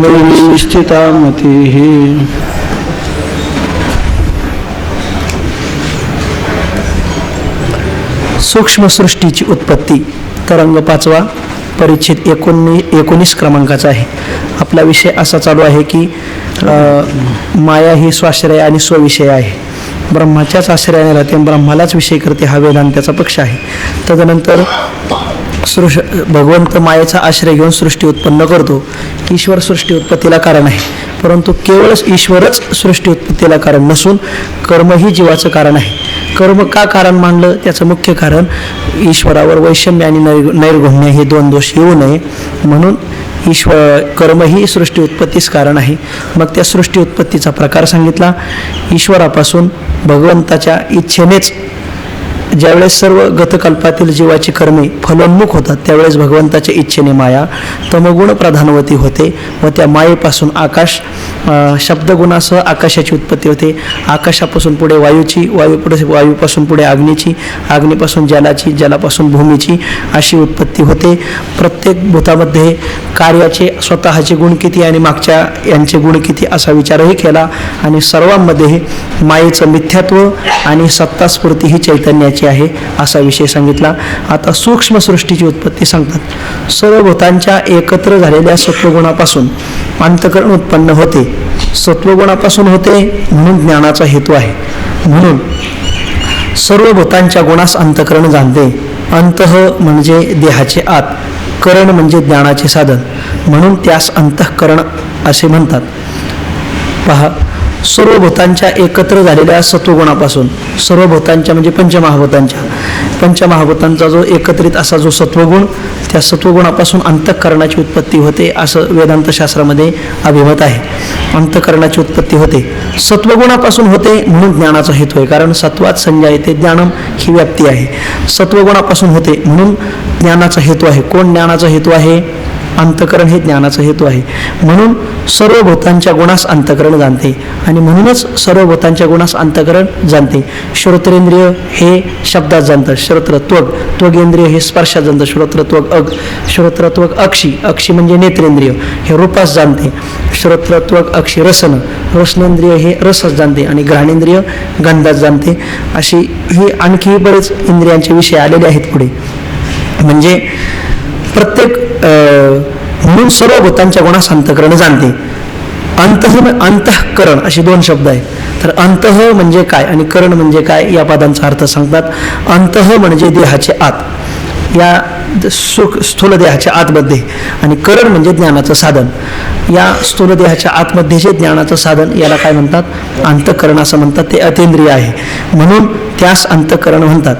मती स्थिता मतिः. सूक्ष्म सृष्टीची उत्पत्ती तरंग 5वा परिच्छेद 19 क्रमांकाचा आहे. आपला विषय असा चालू आहे की माया ही स्वाश्रय आणि स्वविषय आहे. ब्रह्माच्याच आश्रयाने राहते, ब्रह्मालाच विषय करते, हा वेदांताचा पक्ष आहे. तदनंतर भगवंत मायेचा आश्रय घेऊन सृष्टी उत्पन्न करतो. ईश्वर सृष्टी उत्पत्तीला कारण आहे, परंतु केवळ ईश्वरच सृष्टी उत्पत्तीला कारण नसून कर्म ही जीवाचं कारण आहे. कर्म का कारण मानलं? त्याचं मुख्य कारण ईश्वरावर वैषम्य आणि नैर्गुण्य हे 2 दोष येऊ नये म्हणून कर्म ही सृष्टी उत्पत्तीस कारण आहे. मग त्या सृष्टी उत्पत्तीचा प्रकार सांगितला. ईश्वरापासून भगवंताच्या इच्छेनेच ज्यावेळेस सर्व गतकल्पातील जीवाची कर्मे फलोन्मुख होतात त्यावेळेस भगवंताच्या इच्छेने माया तमगुण प्रधानवती होते व त्या मायेपासून आकाश शब्दगुणासह आकाशाची उत्पत्ती होते. आकाशापासून पुढे वायूची, वायूपासून पुढे अग्नीची, अग्नीपासून जलाची, जलापासून भूमीची अशी उत्पत्ती होते. प्रत्येक भूतामध्ये कार्याचे स्वतःचे गुण किती आणि मागच्या यांचे गुण किती असा विचारही केला आणि सर्वांमध्ये मायेचं मिथ्यात्व आणि सत्तास्फूर्ती ही चैतन्याची आहे असा विषय सांगितला. आता सूक्ष्म सृष्टीची उत्पत्ती सांगतात. सर्व भूतांच्या एकत्र झालेल्या सत्वगुणापासून अंतःकरण उत्पन्न होते. सत्वगुणापासून होते म्हणून ज्ञानाचा हेतू आहे. म्हणून सर्व भूतांच्या गुणास अंतःकरण जाणते. अंतः म्हणजे देहाचे आत, करण म्हणजे ज्ञानाचे साधन, म्हणून त्यास अंतःकरण असे म्हणतात. पहा, सर्व भूतांच्या एकत्र झालेल्या सत्वगुणापासून, सर्व भूतांच्या म्हणजे पंचमहाभूतांचा जो एकत्रित असा जो सत्वगुण, त्या सत्वगुणापासून अंतःकरणाची उत्पत्ती होते असं वेदांत शास्त्रामध्ये अभिमत आहे. अंतःकरणाची उत्पत्ती होते, सत्वगुणापासून होते म्हणून ज्ञानाचा हेतू आहे. कारण सत्वात संज्ञा येते, ज्ञानम ही व्याप्ती आहे. सत्वगुणापासून होते म्हणून ज्ञानाचा हेतू आहे. कोण ज्ञानाचा हेतू आहे? अंतःकरण हे ज्ञानाचा हेतू आहे. म्हणून सर्व भूतांच्या गुणास अंतःकरण जाणते आणि म्हणूनच सर्व भूतांच्या गुणास अंतःकरण जाणते. श्रोत्रेंद्रिय हे शब्दात जाणतात. श्रोत्रत्वग, त्वगेंद्रिय हे स्पर्शात जाणतात. श्रोत्रत्वग अग, श्रोत्रत्वग अक्षी, अक्षी म्हणजे नेत्रेंद्रिय हे रूपास जाणते. श्रोत्रत्वग अक्षी रसन, रसनेंद्रिय हे रसच जाणते आणि घ्राणेंद्रिय गंधात जाणते. अशी ही आणखी बरेच इंद्रियांचे विषय आलेले आहेत पुढे. म्हणजे प्रत्येक म्हणून सर्व भूतांच्या गुणास अंतःकरण जाणते. अंतःकरण असे 2 शब्द आहेत. तर अंतः म्हणजे काय आणि करण म्हणजे काय या पदांचा अर्थ सांगतात. अंतः म्हणजे देहाचे आत, या स्थूल देहाच्या आतमध्ये, आणि करण म्हणजे ज्ञानाचं साधन. या स्थूल देहाच्या आतमध्ये जे ज्ञानाचं साधन याला काय म्हणतात? अंतःकरण असं म्हणतात. ते अतींद्रिय आहे म्हणून त्यास अंतःकरण म्हणतात.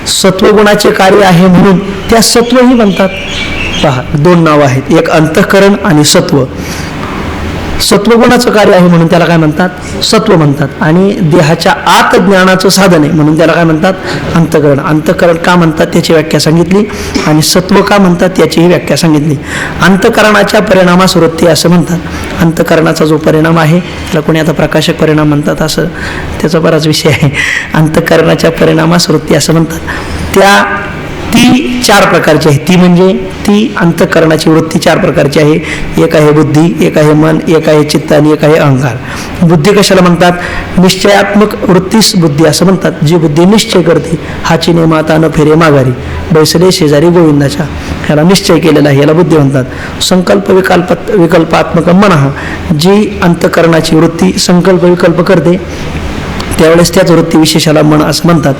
सत्वगुणाचे कार्य आहे म्हणून त्या सत्वही म्हणतात. पहा, 2 नावं आहेत, एक अंतःकरण आणि सत्व. सत्वगुणाचं कार्य आहे म्हणून त्याला काय म्हणतात? सत्व म्हणतात. आणि देहाच्या आत ज्ञानाचं साधन आहे म्हणून त्याला काय म्हणतात? अंतःकरण. अंतःकरण का म्हणतात त्याची व्याख्या सांगितली आणि सत्व का म्हणतात त्याचीही व्याख्या सांगितली. अंतःकरणाच्या परिणामास वृत्ती असं म्हणतात. अंतःकरणाचा जो परिणाम आहे त्याला कोणी आता प्रकाशक परिणाम म्हणतात, असं त्याचा बराच विषय आहे. अंतःकरणाच्या परिणामास वृत्ती असं म्हणतात. ती 4 प्रकारची आहे. ती म्हणजे ती अंतःकरणाची वृत्ती 4 प्रकारची आहे. एक आहे बुद्धी, एक आहे मन, एक आहे चित्त आणि एक आहे अहंकार. बुद्धी कशाला म्हणतात? निश्चयात्मक वृत्तीस बुद्धी असं म्हणतात. जी बुद्धी निश्चय करते, हाची ने माता न फेरे माघारी, बैसले शेजारी गोविंदाच्या, ह्याला निश्चय केलेला आहे, याला बुद्धी म्हणतात. संकल्प विकल्पात्मक मन, जी अंतःकरणाची वृत्ती संकल्प विकल्प करते त्यावेळेस त्याच वृत्ती विशेषाला मन असं म्हणतात.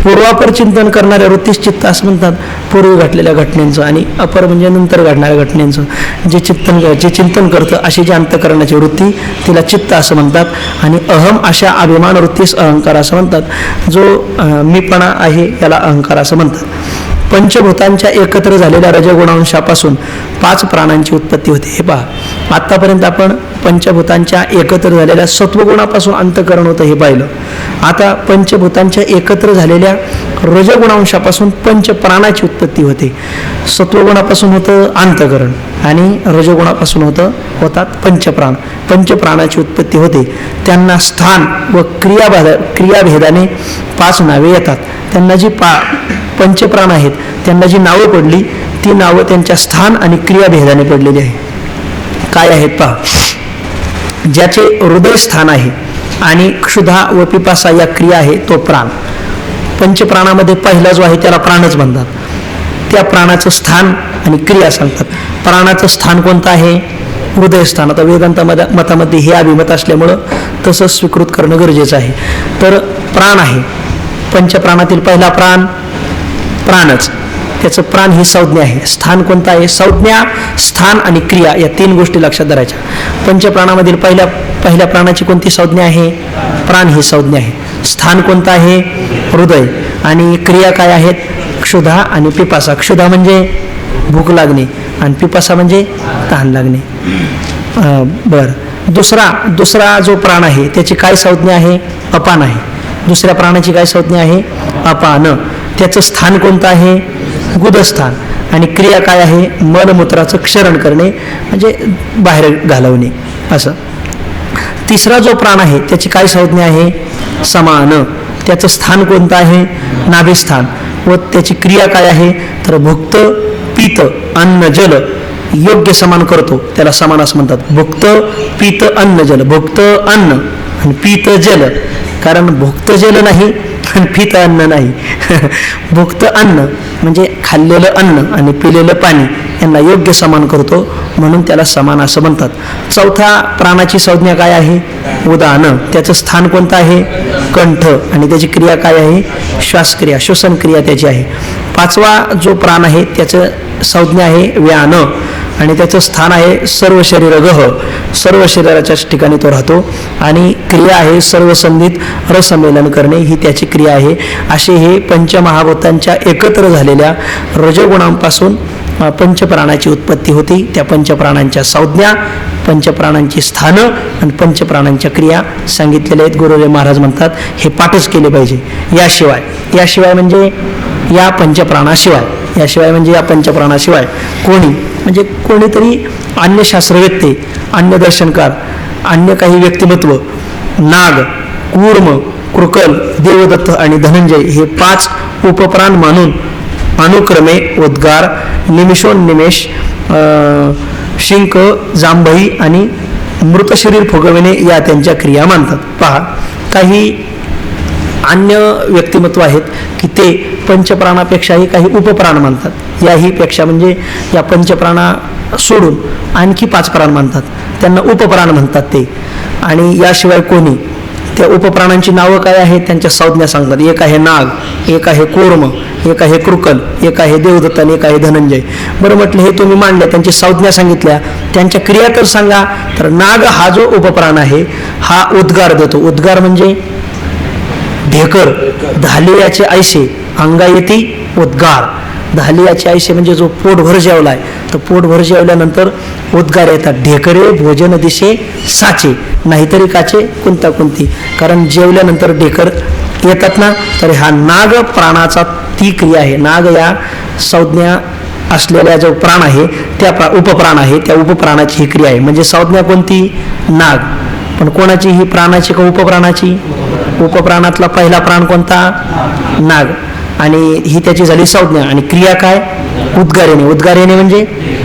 पूर्वापर चिंतन करणाऱ्या वृत्तीस चित्त असं म्हणतात. पूर्वी घडलेल्या घटनेचं आणि अपर म्हणजे नंतर घडणाऱ्या घटनेचं जे चिंतन करतं अशी जी अंतःकरणाची वृत्ती तिला चित्त असं म्हणतात. आणि अहम अशा अभिमान वृत्तीस अहंकार असं म्हणतात. जो मीपणा आहे याला अहंकार असं म्हणतात. पंचभूतांच्या एकत्र झालेल्या रजगुणांशापासून 5 प्राणांची उत्पत्ती होते. हे पहा, आत्तापर्यंत आपण पंचभूतांच्या एकत्र झालेल्या सत्वगुणापासून अंतःकरण होतं हे पाहिलं. आता पंचभूतांच्या एकत्र झालेल्या रजगुणांशापासून पंचप्राणाची उत्पत्ती होते. सत्वगुणापासून होतं अंतःकरण आणि रजगुणापासून होतात पंचप्राण. पंचप्राणाची उत्पत्ती होते. त्यांना स्थान व क्रियाभेदाने 5 नावे येतात. त्यांना जी पंचप्राण आहेत त्यांना जी नावं पडली ती नावं त्यांच्या स्थान आणि क्रियाभेदाने पडलेली आहे. काय आहेत पहा. ज्याचे हृदयस्थान आहे आणि क्षुधा व पिपासा या क्रिया आहे तो प्राण. पंचप्राणामध्ये पहिला जो आहे त्याला प्राणच म्हणतात. त्या प्राणाचं स्थान आणि क्रिया सांगतात. प्राणाचं स्थान कोणतं आहे? हृदयस्थान. आता वेदांत मतामध्ये हे अभिमत असल्यामुळं तसं स्वीकृत करणं गरजेचं आहे. तर प्राण आहे, पंचप्राणातील पहिला प्राण प्राणच. त्याचं प्राण ही संज्ञा आहे. स्थान कोणतं आहे? संज्ञा, स्थान आणि क्रिया या 3 गोष्टी लक्षात धरायच्या. पंचप्राणामधील पहिल्या प्राणाची कोणती संज्ञा आहे? प्राण ही संज्ञा आहे. स्थान कोणतं आहे? हृदय. आणि क्रिया काय आहेत? क्षुधा आणि पिपासा. क्षुधा म्हणजे भूक लागणे आणि पिपासा म्हणजे तहान लागणे. बरं, दुसरा जो प्राण आहे त्याची काय संज्ञा आहे? अपान आहे. दुसऱ्या प्राणाची काय संज्ञा आहे? अपान. त्याचं स्थान कोणतं आहे? गुदस्थान. आणि क्रिया काय आहे? मलमूत्राचं क्षरण करणे म्हणजे बाहेर घालवणे असं. तिसरा जो प्राण आहे त्याची काय संज्ञा आहे? समान. त्याचं स्थान कोणतं आहे? नाभिस्थान. व त्याची क्रिया काय आहे? तर भुक्त, पीत, अन्न, जल योग्य समान करतो, त्याला समान असं म्हणतात. भुक्त, पीत, अन्न, जल. भुक्त अन्न आणि पीत जल. कारण भुक्त जल नाही आणि पीत अन्न नाही. भुक्त अन्न म्हणजे खाल्लेलं अन्न आणि पिलेलं पाणी यांना योग्य समान करतो, म्हणून त्याला समान असं म्हणतात. चौथा प्राणाची संज्ञा काय आहे? उदान. त्याचं स्थान कोणतं आहे? कंठ. आणि त्याची क्रिया काय आहे? श्वासक्रिया, श्वसन क्रिया त्याची आहे. पाचवा जो प्राण आहे त्याचं संज्ञा आहे व्यान आणि त्याचं स्थान आहे सर्व शरीरगह. सर्व शरीराच्याच ठिकाणी तो राहतो. आणि क्रिया आहे सर्व संधीत रसमेलन करणे, ही त्याची क्रिया आहे. असे हे पंचमहाभूतांच्या एकत्र झालेल्या रजगुणांपासून पंचप्राणाची उत्पत्ती होती. त्या पंचप्राणांच्या संज्ञा, पंचप्राणांची स्थानं आणि पंचप्राणांच्या क्रिया सांगितलेल्या आहेत. गुरुदेव महाराज म्हणतात हे पाठच केले पाहिजे. याशिवाय म्हणजे या पंचप्राणाशिवाय, याशिवाय म्हणजे या पंचप्राणाशिवाय म्हणजे कोणीतरी अन्य शास्त्रवेत्ते, अन्य दर्शनकार, अन्य काही व्यक्तिमत्व, नाग, कूर्म, कृकल, देवदत्त आणि धनंजय हे 5 उपप्राण मानून अनुक्रमे उद्गार, निमिषोन्निमेष, शिंक, जांभई आणि मृत शरीर फुगविणे या त्यांच्या क्रिया मानतात. पहा, काही अन्य व्यक्तिमत्व आहेत की ते पंचप्राणापेक्षाही काही उपप्राण मानतात. याही पेक्षा म्हणजे या पंचप्राणा सोडून आणखी 5 प्राण मानतात, त्यांना उपप्राण म्हणतात ते. आणि याशिवाय कोणी त्या उपप्राणांची नावं काय आहेत त्यांच्या संज्ञा सांगतात. एक आहे नाग, एक आहे कूर्म, एक आहे कृकल, एक आहे देवदत्त आणि एक आहे धनंजय. बरं, म्हटलं हे तुम्ही मांडल्या, त्यांची संज्ञा सांगितल्या, त्यांच्या क्रिया तर सांगा. तर नाग हा जो उपप्राण आहे हा उद्गार देतो. उद्गार म्हणजे ढेकर, धालियाचे ऐसे, अंगायती उद्गार. धालियाचे ऐसे म्हणजे जो पोटभर जेवलाय, तर पोटभर जेवल्यानंतर उद्गार येतात. ढेकरे भोजन दिशे साचे, नाहीतरी काचे कोणता कोणती. कारण जेवल्यानंतर ढेकर येतात ना, तर हा नाग प्राणाचा ती क्रिया आहे. नाग या संज्ञा असलेल्या जो प्राण आहे त्या उपप्राण आहे, त्या उपप्राणाची ही क्रिया आहे. म्हणजे संज्ञा कोणती? नाग. पण कोणाची? ही प्राणाची का उपप्राणाची? उपप्राणातला पहिला प्राण कोणता? नाग. आणि ही त्याची झाली संज्ञा. आणि क्रिया काय? उद्गार येणे. उद्गार येणे म्हणजे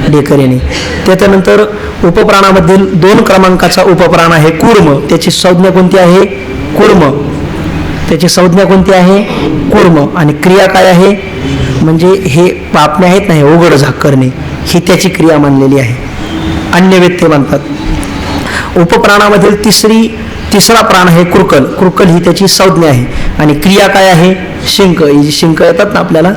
ढेकर येणे. त्याच्यानंतर उपप्राणामधील 2 क्रमांकाचा उपप्राण आहे कूर्म. त्याची संज्ञा कोणती आहे? कूर्म. त्याची संज्ञा कोणती आहे? कूर्म. आणि क्रिया काय आहे? म्हणजे हे पापणे आहेत ना, हे उघड झाक करणे, ही त्याची क्रिया मानलेली आहे. अन्य व्यक्ती मानतात. उपप्राणामधील तिसरा प्राण आहे कृकल. कृकल ही त्याची संज्ञा आहे. आणि क्रिया काय आहे? शिंक. ही जी शिंक येतात ना आपल्याला,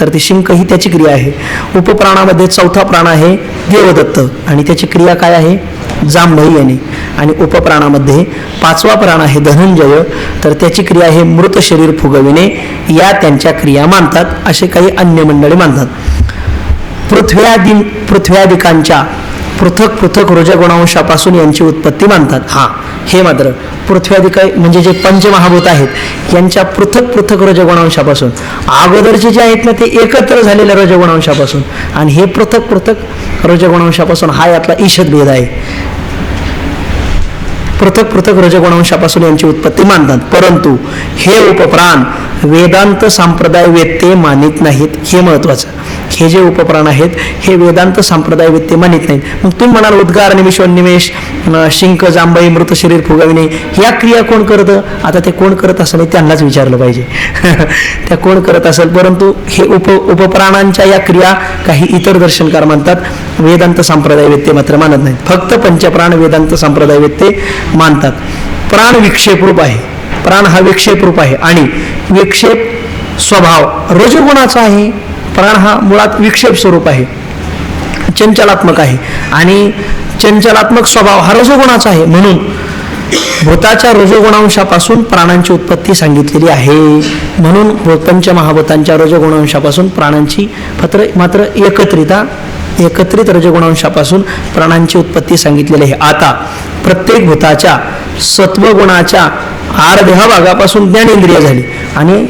तर ती शिंक ही त्याची क्रिया आहे. उपप्राणामध्ये चौथा प्राण आहे देवदत्त आणि त्याची क्रिया काय आहे? जांभई येणे. आणि उपप्राणामध्ये 5वा प्राण आहे धनंजय, तर त्याची क्रिया आहे मृत शरीर फुगविणे. या त्यांच्या क्रिया मानतात. असे काही अन्य मंडळी मानतात. पृथ्व्यादिकांच्या पृथक पृथक रजगुणांशापासून यांची उत्पत्ती मानतात. हे मात्र पृथ्व्यादिक म्हणजे जे पंचमहाभूत आहेत यांच्या पृथक पृथक रजगुणांशापासून, अगोदरचे जे आहेत ना ते एकत्र झालेल्या रजगुणांशापासून, आणि हे पृथक पृथक रजगुणांशापासून, हा यातला ईशद भेद आहे. पृथक पृथक रजगुणांशापासून यांची उत्पत्ती मानतात. परंतु हे उपप्राण वेदांत संप्रदाय वेत्ते मानित नाहीत. हे महत्वाचं. हे जे उपप्राण आहेत हे वेदांत संप्रदाय वेत्ते मानित नाहीत. मग तुम्ही म्हणाल उद्गार निमिषोन्निमेष, शिंक जांभई, मृत शरीर फुगविणे या क्रिया कोण करतं? आता ते कोण करत असेल त्यांनाच विचारलं पाहिजे. त्या कोण करत असेल. परंतु हे उपप्राणांच्या या क्रिया काही इतर दर्शनकार मानतात. वेदांत संप्रदाय वेत्ते मात्र मानत नाहीत. फक्त पंचप्राण वेदांत संप्रदाय वेत्ते मानतात. प्राण विक्षेपरूप आहे. प्राण हा विक्षेपरूप आहे आणि विक्षेप स्वभाव रजोगुणाचा आहे. प्राण हा मुळात विक्षेप स्वरूप आहे, चंचलात्मक आहे आणि चंचलात्मक स्वभाव हा रजोगुणाचा आहे. म्हणून भूताच्या रजोगुणांशापासून प्राणांची उत्पत्ती सांगितलेली आहे. म्हणून पंचमहाभूतांच्या रजोगुणांशापासून प्राणांची मात्र एकत्रित रजगुणांशापासून प्राणांची उत्पत्ती सांगितलेली आहे. आता प्रत्येक भूताच्या सत्वगुणाच्या अर्ध्या भागापासून ज्ञानेंद्रिय झाली आणि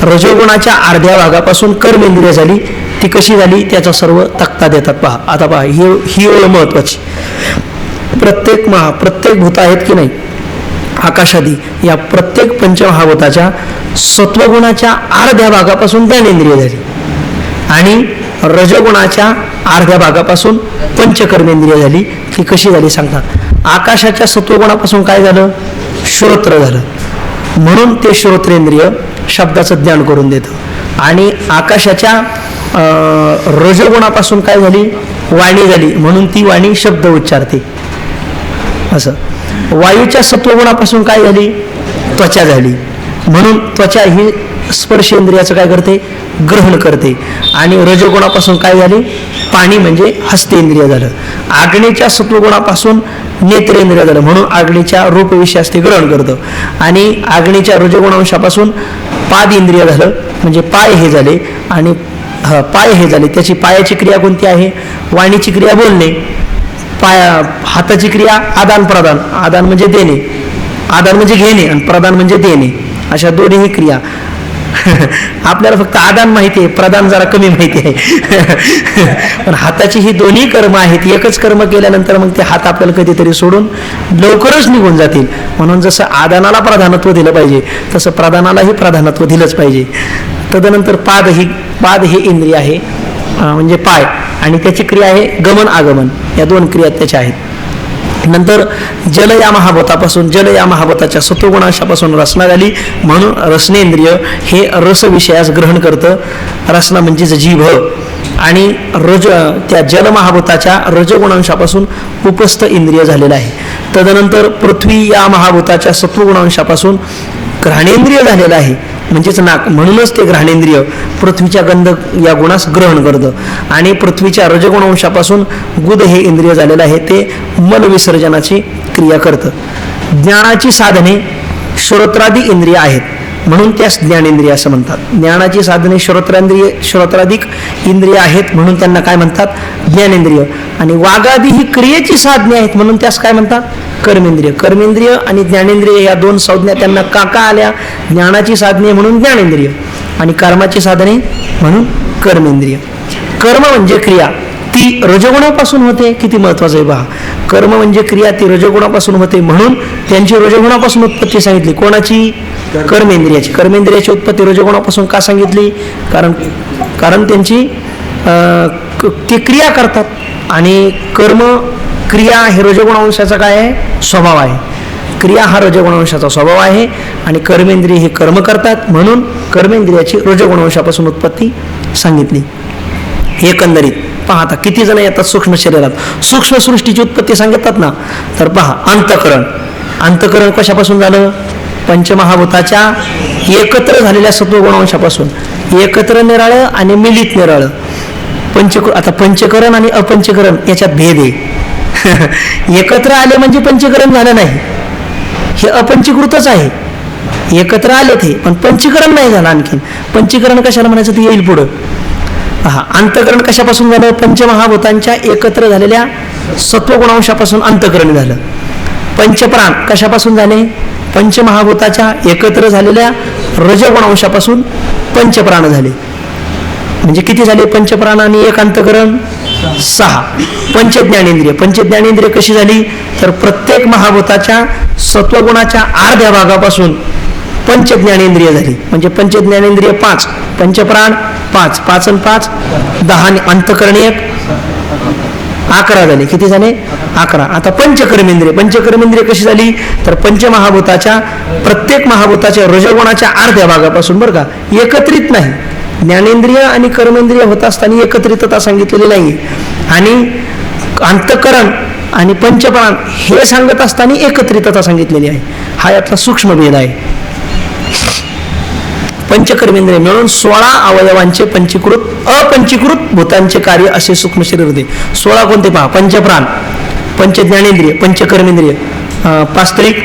रजोगुणाच्या अर्ध्या भागापासून कर्मेंद्रिय झाली. ती कशी झाली त्याचा सर्व तक्ता देतात. पहा आता पहा ही ओळ महत्वाची. प्रत्येक भूत आहेत की नाही आकाशादी, या प्रत्येक पंचमहाभूताच्या सत्वगुणाच्या अर्ध्या भागापासून ज्ञानेंद्रिय झाली आणि रजगुणाच्या अर्ध्या भागापासून पंचकर्मेंद्रिय झाली. ती कशी झाली सांगतात. आकाशाच्या सत्वगुणापासून काय झालं? श्रोत्र झालं. म्हणून ते श्रोत्रेंद्रिय शब्दाचं ज्ञान करून देतं. आणि आकाशाच्या रजगुणापासून काय झाली? वाणी झाली. म्हणून ती वाणी शब्द उच्चारते. असं वायूच्या सत्वगुणापासून काय झाली? त्वचा झाली. म्हणून त्वचा ही स्पर्शेंद्रियाचं काय करते? ग्रहण करते. आणि रजगुणापासून काय झाली? पाणी म्हणजे हस्तेंद्रिय झालं. आग्नेच्या सत्वगुणापासून नेत्रेंद्रिय झालं. म्हणून आग्नेच्या रूप विषयास ते ग्रहण करतं. आणि आग्नेच्या रजगुणांशापासून पाद इंद्रिय झालं म्हणजे पाय हे झाले. आणि पाय हे झाले त्याची पायाची क्रिया कोणती आहे? वाणीची क्रिया बोलणे. हाताची क्रिया आदान प्रदान. आदान म्हणजे देणे, आदान म्हणजे घेणे आणि प्रदान म्हणजे देणे. अशा दोन्ही क्रिया. आपल्याला फक्त आदान माहिती आहे, प्रदान जरा कमी माहिती आहे. पण हाताची ही दोन्ही कर्म आहेत. एकच कर्म केल्यानंतर मग ते हात आपल्याला कधीतरी सोडून लवकरच निघून जातील. म्हणून जसं आदानाला प्राधान्यत्व दिलं पाहिजे तसं प्रदानालाही प्राधान्यत्व दिलंच पाहिजे. तदनंतर पाद हे इंद्रिय आहे म्हणजे पाय आणि त्याची क्रिया आहे गमन आगमन. या दोन क्रिया त्याच्या आहेत. नंतर जल या महाभूताच्या सत्वगुणांशापासून रसना झाली. म्हणून रसनेंद्रिय हे रस विषयास ग्रहण करतं. रसना म्हणजेच जीभ. आणि त्या जल महाभूताच्या रजगुणांशापासून उपस्थ इंद्रिय झालेलं आहे. तदनंतर पृथ्वी या महाभूताच्या सत्वगुणांशापासून घ्राणेंद्रिय झालेलं आहे म्हणजेच नाक. म्हणूनच ते घ्राणेंद्रिय पृथ्वीच्या गंध या गुणास ग्रहण करतं. आणि पृथ्वीच्या रजगुणांशापासून गुद हे इंद्रिय झालेलं आहे. ते मन विसर्जनाची क्रिया करतं. ज्ञानाची साधने श्रोत्रादी इंद्रिय आहेत म्हणून त्यास ज्ञानेंद्रिय असं म्हणतात. ज्ञानाची साधने श्रोत्राधिक इंद्रिय आहेत म्हणून त्यांना काय म्हणतात? ज्ञानेंद्रिय. आणि वागादी ही क्रियेची साधने आहेत म्हणून त्यास काय म्हणतात? कर्मेंद्रिय. कर्मेंद्रिय आणि ज्ञानेंद्रिय या दोन संज्ञा त्यांना का आल्या? ज्ञानाची साधने म्हणून ज्ञानेंद्रिय आणि कर्माची साधने म्हणून कर्मेंद्रिय. कर्म म्हणजे क्रिया ती रजगुणापासून होते. किती महत्वाचं आहे पहा. कर्म म्हणजे क्रिया ती रजगुणापासून होते म्हणून त्यांची रजगुणापासून उत्पत्ती सांगितली. कोणाची? कर्मेंद्रियाची. कर्मेंद्रियाची उत्पत्ती रजगुणापासून का सांगितली? कारण त्यांची ते क्रिया करतात आणि कर्म क्रिया हे रजगुणांशाचा काय आहे? स्वभाव आहे. क्रिया हा रजगुणांशाचा स्वभाव आहे आणि कर्मेंद्रिय हे कर्म करतात म्हणून कर्मेंद्रियाची रजगुणांशापासून उत्पत्ती सांगितली. एकंदरीत पहा आता किती जण येतात सूक्ष्म शरीरात. सूक्ष्म सृष्टीची उत्पत्ती सांगतात ना. तर पहा अंतःकरण कशापासून झालं? पंचमहाभूताच्या एकत्र झालेल्या सत्वगुणांशापासून. एकत्र निराळं आणि मिलित निराळं. आता पंचकरण आणि अपंचकरण याच्यात भेद आहे. एकत्र आले म्हणजे पंचकरण झालं नाही, हे अपंचीकृतच आहे. एकत्र आले ते पण पंचीकरण नाही झालं. आणखीन पंचीकरण कशाला म्हणायचं ते येईल पुढं. अंतःकरण कशापासून झालं? पंचमहाभूतांच्या एकत्र झालेल्या सत्वगुणांशापासून अंतःकरण झालं. पंचप्राण कशापासून झाले? पंचमहाभूताच्या एकत्र झालेल्या रजगुणांशापासून पंचप्राण झाले. म्हणजे किती झाले पंचप्राण आणि एक अंतःकरण? 6. पंचज्ञानेंद्रिय. पंचज्ञानेंद्रिय कशी झाली तर प्रत्येक महाभूताच्या सत्वगुणाच्या अर्ध्या भागापासून पंचज्ञानेंद्रिय झाली. म्हणजे पंचज्ञानेंद्रिय 5, पंचप्राण 5, 5 आणि 5 10 आणि अंतःकरण 1 11 झाले. किती झाले? 11. आता पंचकर्मेंद्रिय. पंचकर्मेंद्रिय कशी झाली तर पंचमहाभूताच्या प्रत्येक महाभूताच्या रजोगुणाच्या अर्ध्या भागापासून, बरं का, एकत्रित नाही. ज्ञानेंद्रिय आणि कर्मेंद्रिय होत असताना एकत्रितता सांगितलेली नाही, आणि अंतःकरण आणि पंचप्राण हे सांगत असताना एकत्रितता सांगितलेली आहे. हा यातला सूक्ष्म भेद आहे. पंचकर्मेंद्रिय मिळून 16 अवयवांचे पंचीकृत अपंचीकृत भूतांचे कार्य असे सूक्ष्म शरीर होते. 16 कोणते पहा? पंचप्राण, पंचज्ञानेंद्रिय, पंचकर्मेंद्रिय, पास्तरिक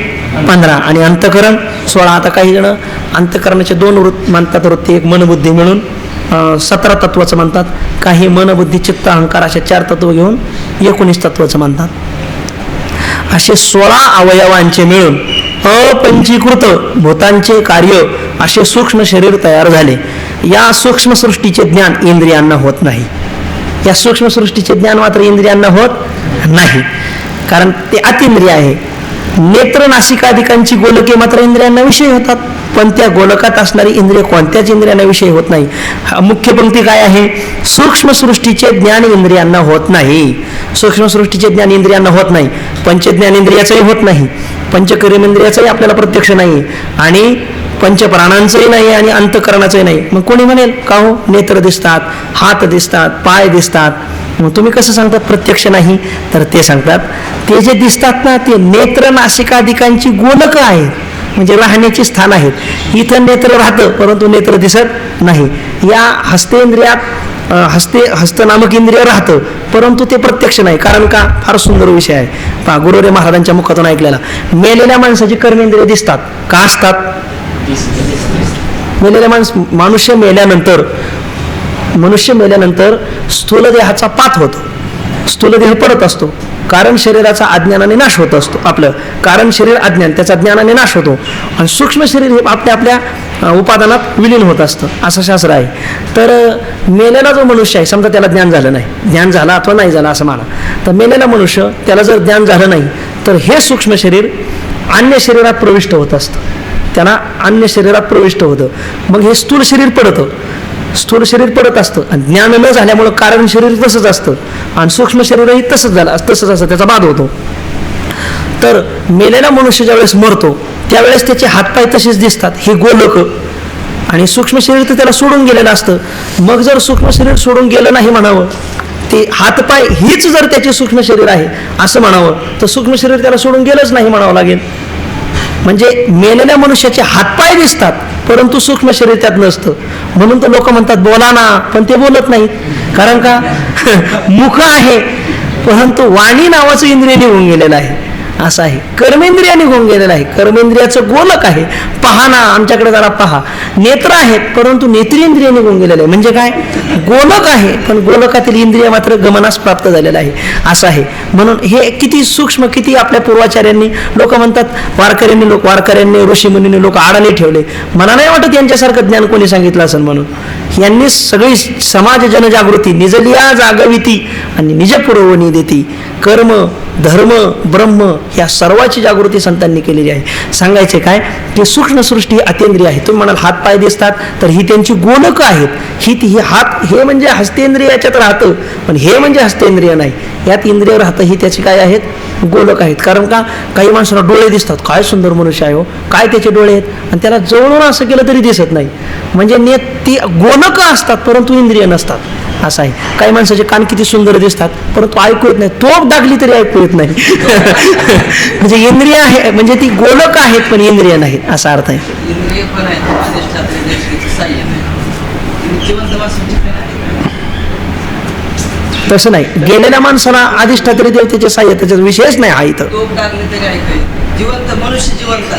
15 आणि अंतःकरण 16. आता काही जण अंतःकरणाचे 2 वृत्त मानतात, वृत्ती एक मनबुद्धी मिळून 17 तत्वाचं म्हणतात. काही मनबुद्धी चित्त अहंकार अशा 4 तत्व घेऊन 19 तत्वाचं म्हणतात. असे 16 अवयवांचे मिळून अपंचीकृत भूतांचे कार्य असे सूक्ष्म शरीर तयार झाले. या सूक्ष्म सृष्टीचे ज्ञान इंद्रियांना होत नाही. या सूक्ष्म सृष्टीचे ज्ञान मात्र इंद्रियांना होत नाही, कारण ते अतिंद्रिय आहे. नेत्र नासिकादिकांची गोलके मात्र इंद्रियांना विषय होतात, पण त्या गोलकात असणारी इंद्रिय कोणत्याच इंद्रियांना विषय होत नाही. मुख्य पंक्ती काय आहे? सूक्ष्म सृष्टीचे ज्ञान इंद्रियांना होत नाही. सूक्ष्म सृष्टीचे ज्ञान इंद्रियांना होत नाही. पंचज्ञानेंद्रियाचंही होत नाही, पंचकर्मेंद्रियाचंही आपल्याला प्रत्यक्ष नाही, आणि पंचप्राणांचंही नाही, आणि अंतःकरणाचंही नाही. मग कोणी म्हणेल का हो, नेत्र दिसतात, हात दिसतात, पाय दिसतात, मग तुम्ही कसं सांगतात प्रत्यक्ष नाही? तर ते सांगतात ते जे दिसतात ना ते नेत्र नासिकादिकांची गोलकं आहेत, म्हणजे राहण्याची स्थान आहेत. इथं नेत्र राहतं परंतु नेत्र दिसत नाही. या हस्तेंद्रियात हस्त नामक इंद्रिय राहतं परंतु ते प्रत्यक्ष नाही. कारण का? फार सुंदर विषय आहे पहा, गुरुरे महाराजांच्या मुखातून ऐकलेला. मेलेल्या माणसाची कर्मेंद्रिय दिसतात का? असतात. मेलेल्या मनुष्य मेल्यानंतर स्थूल देहाचा पात होतो, स्थूल देह पडत असतो, कारण शरीराचा अज्ञानाने नाश होत असतो. आपलं कारण शरीर अज्ञान, त्याचा ज्ञानाने नाश होतो, आणि सूक्ष्म शरीर हे आपल्या आपल्या उपादानात विलीन होत असतं, असं शास्त्र आहे. तर मेलेला जो मनुष्य आहे, समजा त्याला ज्ञान झालं नाही, ज्ञान झालं अथवा नाही झालं असं माना, तर मेलेला मनुष्य त्याला जर ज्ञान झालं नाही तर हे सूक्ष्म शरीर अन्य शरीरात प्रविष्ट होत असतं, त्याला अन्य शरीरात प्रविष्ट होतं. मग हे स्थूल शरीर पडतं, स्थूल शरीर पडत असतं, आणि ज्ञान न झाल्यामुळं कारण शरीर तसंच असतं, आणि सूक्ष्म शरीरही तसंच असतं, त्याचा बाद होतो. तर मेलेला मनुष्य ज्यावेळेस मरतो त्यावेळेस त्याचे हातपाय तसेच दिसतात, हे गोलक, आणि सूक्ष्म शरीर तर त्याला सोडून गेलेलं असतं. मग जर सूक्ष्म शरीर सोडून गेलं नाही म्हणावं, ते हातपाय हीच जर त्याचे सूक्ष्म शरीर आहे असं म्हणावं, तर सूक्ष्म शरीर त्याला सोडून गेलंच नाही म्हणावं लागेल. म्हणजे मेलेल्या मनुष्याचे हातपाय दिसतात परंतु सूक्ष्म शरीर त्यात नसतं. म्हणून तर लोक म्हणतात बोला ना, पण ते बोलत नाहीत. कारण का? मुख आहे परंतु वाणी नावाचं इंद्रिय निघून गेलेलं आहे, असं आहे. कर्मेंद्रिय निघून गेलेलं आहे, कर्मेंद्रियाचं गोलक आहे. पहा ना, आमच्याकडे जरा पहा. नेत्र आहेत परंतु नेत्रेंद्रिय निघून गेलेलं आहे. म्हणजे काय? गोलक आहे पण गोलकातील इंद्रिय मात्र गमनास प्राप्त झालेलं आहे, असं आहे. म्हणून हे किती सूक्ष्म, किती आपल्या पूर्वाचार्यांनी, लोक म्हणतात वारकऱ्यांनी ऋषीमुनींनी लोक आडाने ठेवले. मला नाही वाटत यांच्यासारखं ज्ञान कोणी सांगितलं असेल म्हणून. यांनी सगळी समाज जनजागृती निजलिया जागविती आणि निज पुरवणी देती. कर्म, धर्म, ब्रह्म ह्या सर्वाची जागृती संतांनी केलेली आहे. सांगायचे काय की सूक्ष्म सृष्टी ही अतींद्रिय आहे. तुम्ही म्हणाल हात पाय दिसतात, तर ही त्यांची गोलकं आहेत. ही हात हे म्हणजे हस्तेंद्रिय याच्यात राहतं, पण हे म्हणजे हस्तेंद्रिय नाही, यात इंद्रिय राहतं, ही त्याची काय आहेत? गोलक आहेत. कारण का? काही माणसाला डोळे दिसतात, काय सुंदर मनुष्य आहे हो, काय त्याचे डोळे आहेत, आणि त्याला जवळून असं केलं तरी दिसत नाही. म्हणजे ती गोलकं असतात परंतु इंद्रिय नसतात, असं आहे. काही माणसाचे कान किती सुंदर दिसतात परंतु ऐकू येत नाही, तोप दागली तरी ऐकू येत नाही. म्हणजे इंद्रिय आहे, म्हणजे ती गोलक आहेत पण इंद्रिय नाहीत, असा अर्थ आहे. तसं नाही. गेलेल्या माणसाला अधिष्ठात्री देवतेचे साह्य, त्याचा विषयच नाही हा इथं. जिवंत मनुष्य जिवंत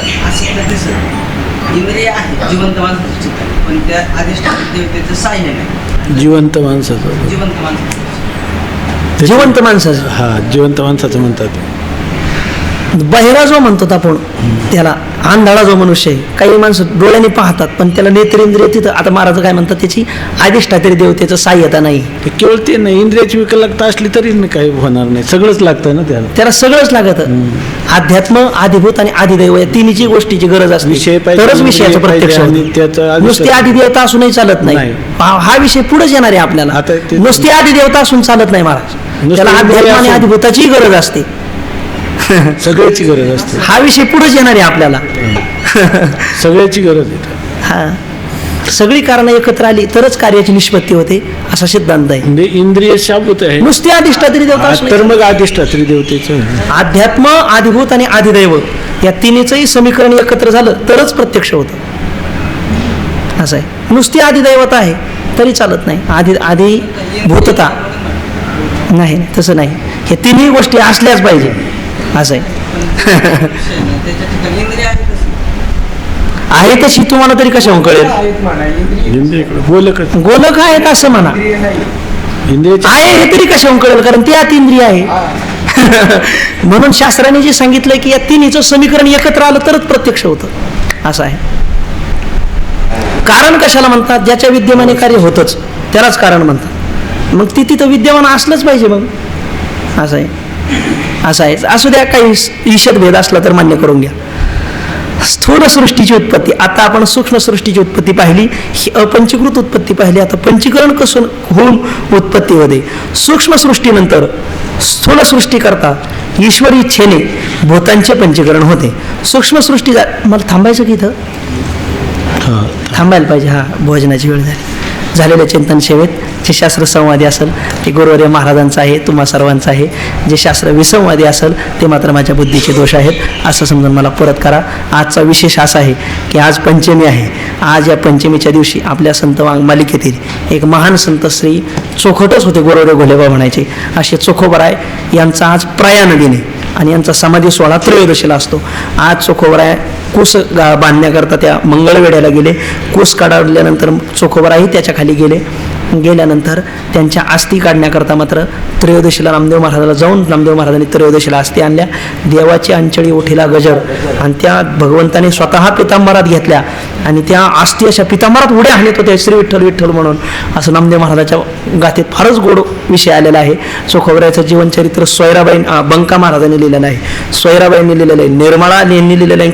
इंद्रिय आहे, जिवंत माणसाचं चित्त, पण त्या अधिष्ठात्री देवतेचं साह्य नाही. जिवंत माणसाचं, जिवंत माणसाचं, हा जिवंत माणसाचं म्हणतात. बहिरा जो म्हणतो आपण त्याला, आंधळा जो मनुष्य आहे, काही माणसं डोळ्याने पाहतात पण त्याला नेत्रेंद्रिय तिथं, आता महाराज काय म्हणतात त्याची अधिष्ठात्री देवतेचं सहाय्यता नाही. ते केवळ ते नाही, इंद्रियाची विकलता असली तरी काही होणार नाही, सगळंच लागतं ना त्याला. सगळंच लागतं. अध्यात्म, आदिभूत आणि आदिदैव या तिन्ही गोष्टीची गरज असते, विषय पाहिजे, तरच विषयाचं प्रत्यक्ष आणि होतं. त्याचं नुसती आदिदेवता असूनही चालत नाही. नाही. हा विषय पुढेच येणार आहे आपल्याला. आता ते- नुसती आदिदेवता असून चालत नाही महाराज, नुसती त्याला अध्यात्म आणि असून- आदिभूताची गरज असते. सगळ्याची गरज असते, हा विषय पुढेच येणार आहे आपल्याला. सगळ्याची गरज आहे. हा, सगळी कारणं एकत्र आली तरच कार्याची निष्पत्ती होते असा सिद्धांत आहे. म्हणजे इंद्रिय शाबूत आहे, नुसती अधिष्ठात्री देवता असून तर मग अधिष्ठात्री देवतेचं अध्यात्म, आदिभूत आणि आदिदैव या तिन्हीचंही समीकरण एकत्र झालं तरच प्रत्यक्ष होतं असं आहे. नुसती आदिदैवता आहे तरी चालत नाही. आदिभूतता नाही, तसं नाही. हे तिन्ही गोष्टी असल्याच पाहिजे असं आहे. त्याच्या ठिकाणी इंद्रिय आहे तशी. आहे तशी तुम्हाला तरी कशाहून कळेल? गोलक गोलक आहेत असं म्हणा, इंद्रियाची आहे हे तरी कशाहून कळेल, कारण ती अतिंद्रिय आहे. म्हणून शास्त्राने जे सांगितलंय की या तिन्हीचं समीकरण एकत्र आलं तरच प्रत्यक्ष होतं असं आहे. कारण कशाला म्हणतात? ज्याच्या विद्यमाने कार्य होतच त्यालाच कारण म्हणतात. मग ती तिथं विद्यमान असलंच पाहिजे मग असं आहे. असं आहे. असू द्या, काही ईषद भेद असला तर मान्य करून घ्या. स्थूल सृष्टीची उत्पत्ती, आता आपण सूक्ष्म सृष्टीची उत्पत्ती पाहिली, ही अपंचीकृत उत्पत्ती पाहिली. आता पंचीकरण कसं होऊन उत्पत्ती होते. सूक्ष्म सृष्टीनंतर स्थूल सृष्टी करता ईश्वरी इच्छेने भूतांचे पंचीकरण होते. सूक्ष्म सृष्टी मला थांबायचं की इथं थांबायला पाहिजे. हा, भोजनाची वेळ झालेल्या चिंतन सेवेत जे शास्त्र संवादी असेल ते गुरुवर्य महाराजांचं आहे, तुम्हा सर्वांचं आहे. जे शास्त्र विसंवादी असेल ते मात्र माझ्या बुद्धीचे दोष आहेत असं समजून मला परत करा. आजचा विशेष असा आहे की आज पंचमी आहे. आज या पंचमीच्या दिवशी आपल्या संत मालिकेतील एक महान संत श्री चोखटच होते, गुरुवर्य घोलेबा म्हणायचे असे चोखोबराय यांचा आज प्रयाण दिन आहे आणि यांचा समाधी सोहळा त्रयोदशीला असतो. आज चोखोबराय कुस बांधण्याकरता त्या मंगळवेढ्याला गेले. कुस काढल्यानंतर चोखोबराही त्याच्या खाली गेल्यानंतर त्यांच्या अस्थी काढण्याकरता मात्र त्रयोदशीला नामदेव महाराजाला जाऊन नामदेव महाराजांनी त्रयोदशीला अस्थी आणल्या. देवाची अंचळी ओठीला गजर आणि त्या भगवंताने स्वतः पितांबरात घेतल्या आणि त्या अस्थी अशा पितांबरात उड्या हाणत होत्या, श्री विठ्ठल विठ्ठल म्हणून. असं नामदेव महाराजाच्या गाथेत फारच गोड विषय आलेला आहे. चोखोबरायचं जीवनचरित्र सोयराबाई बंका महाराजांनी लिहिलेलं आहे, सोयराबाईंनी लिहिलेलं आहे, निर्मळा यांनी लिहिलेलं आहे,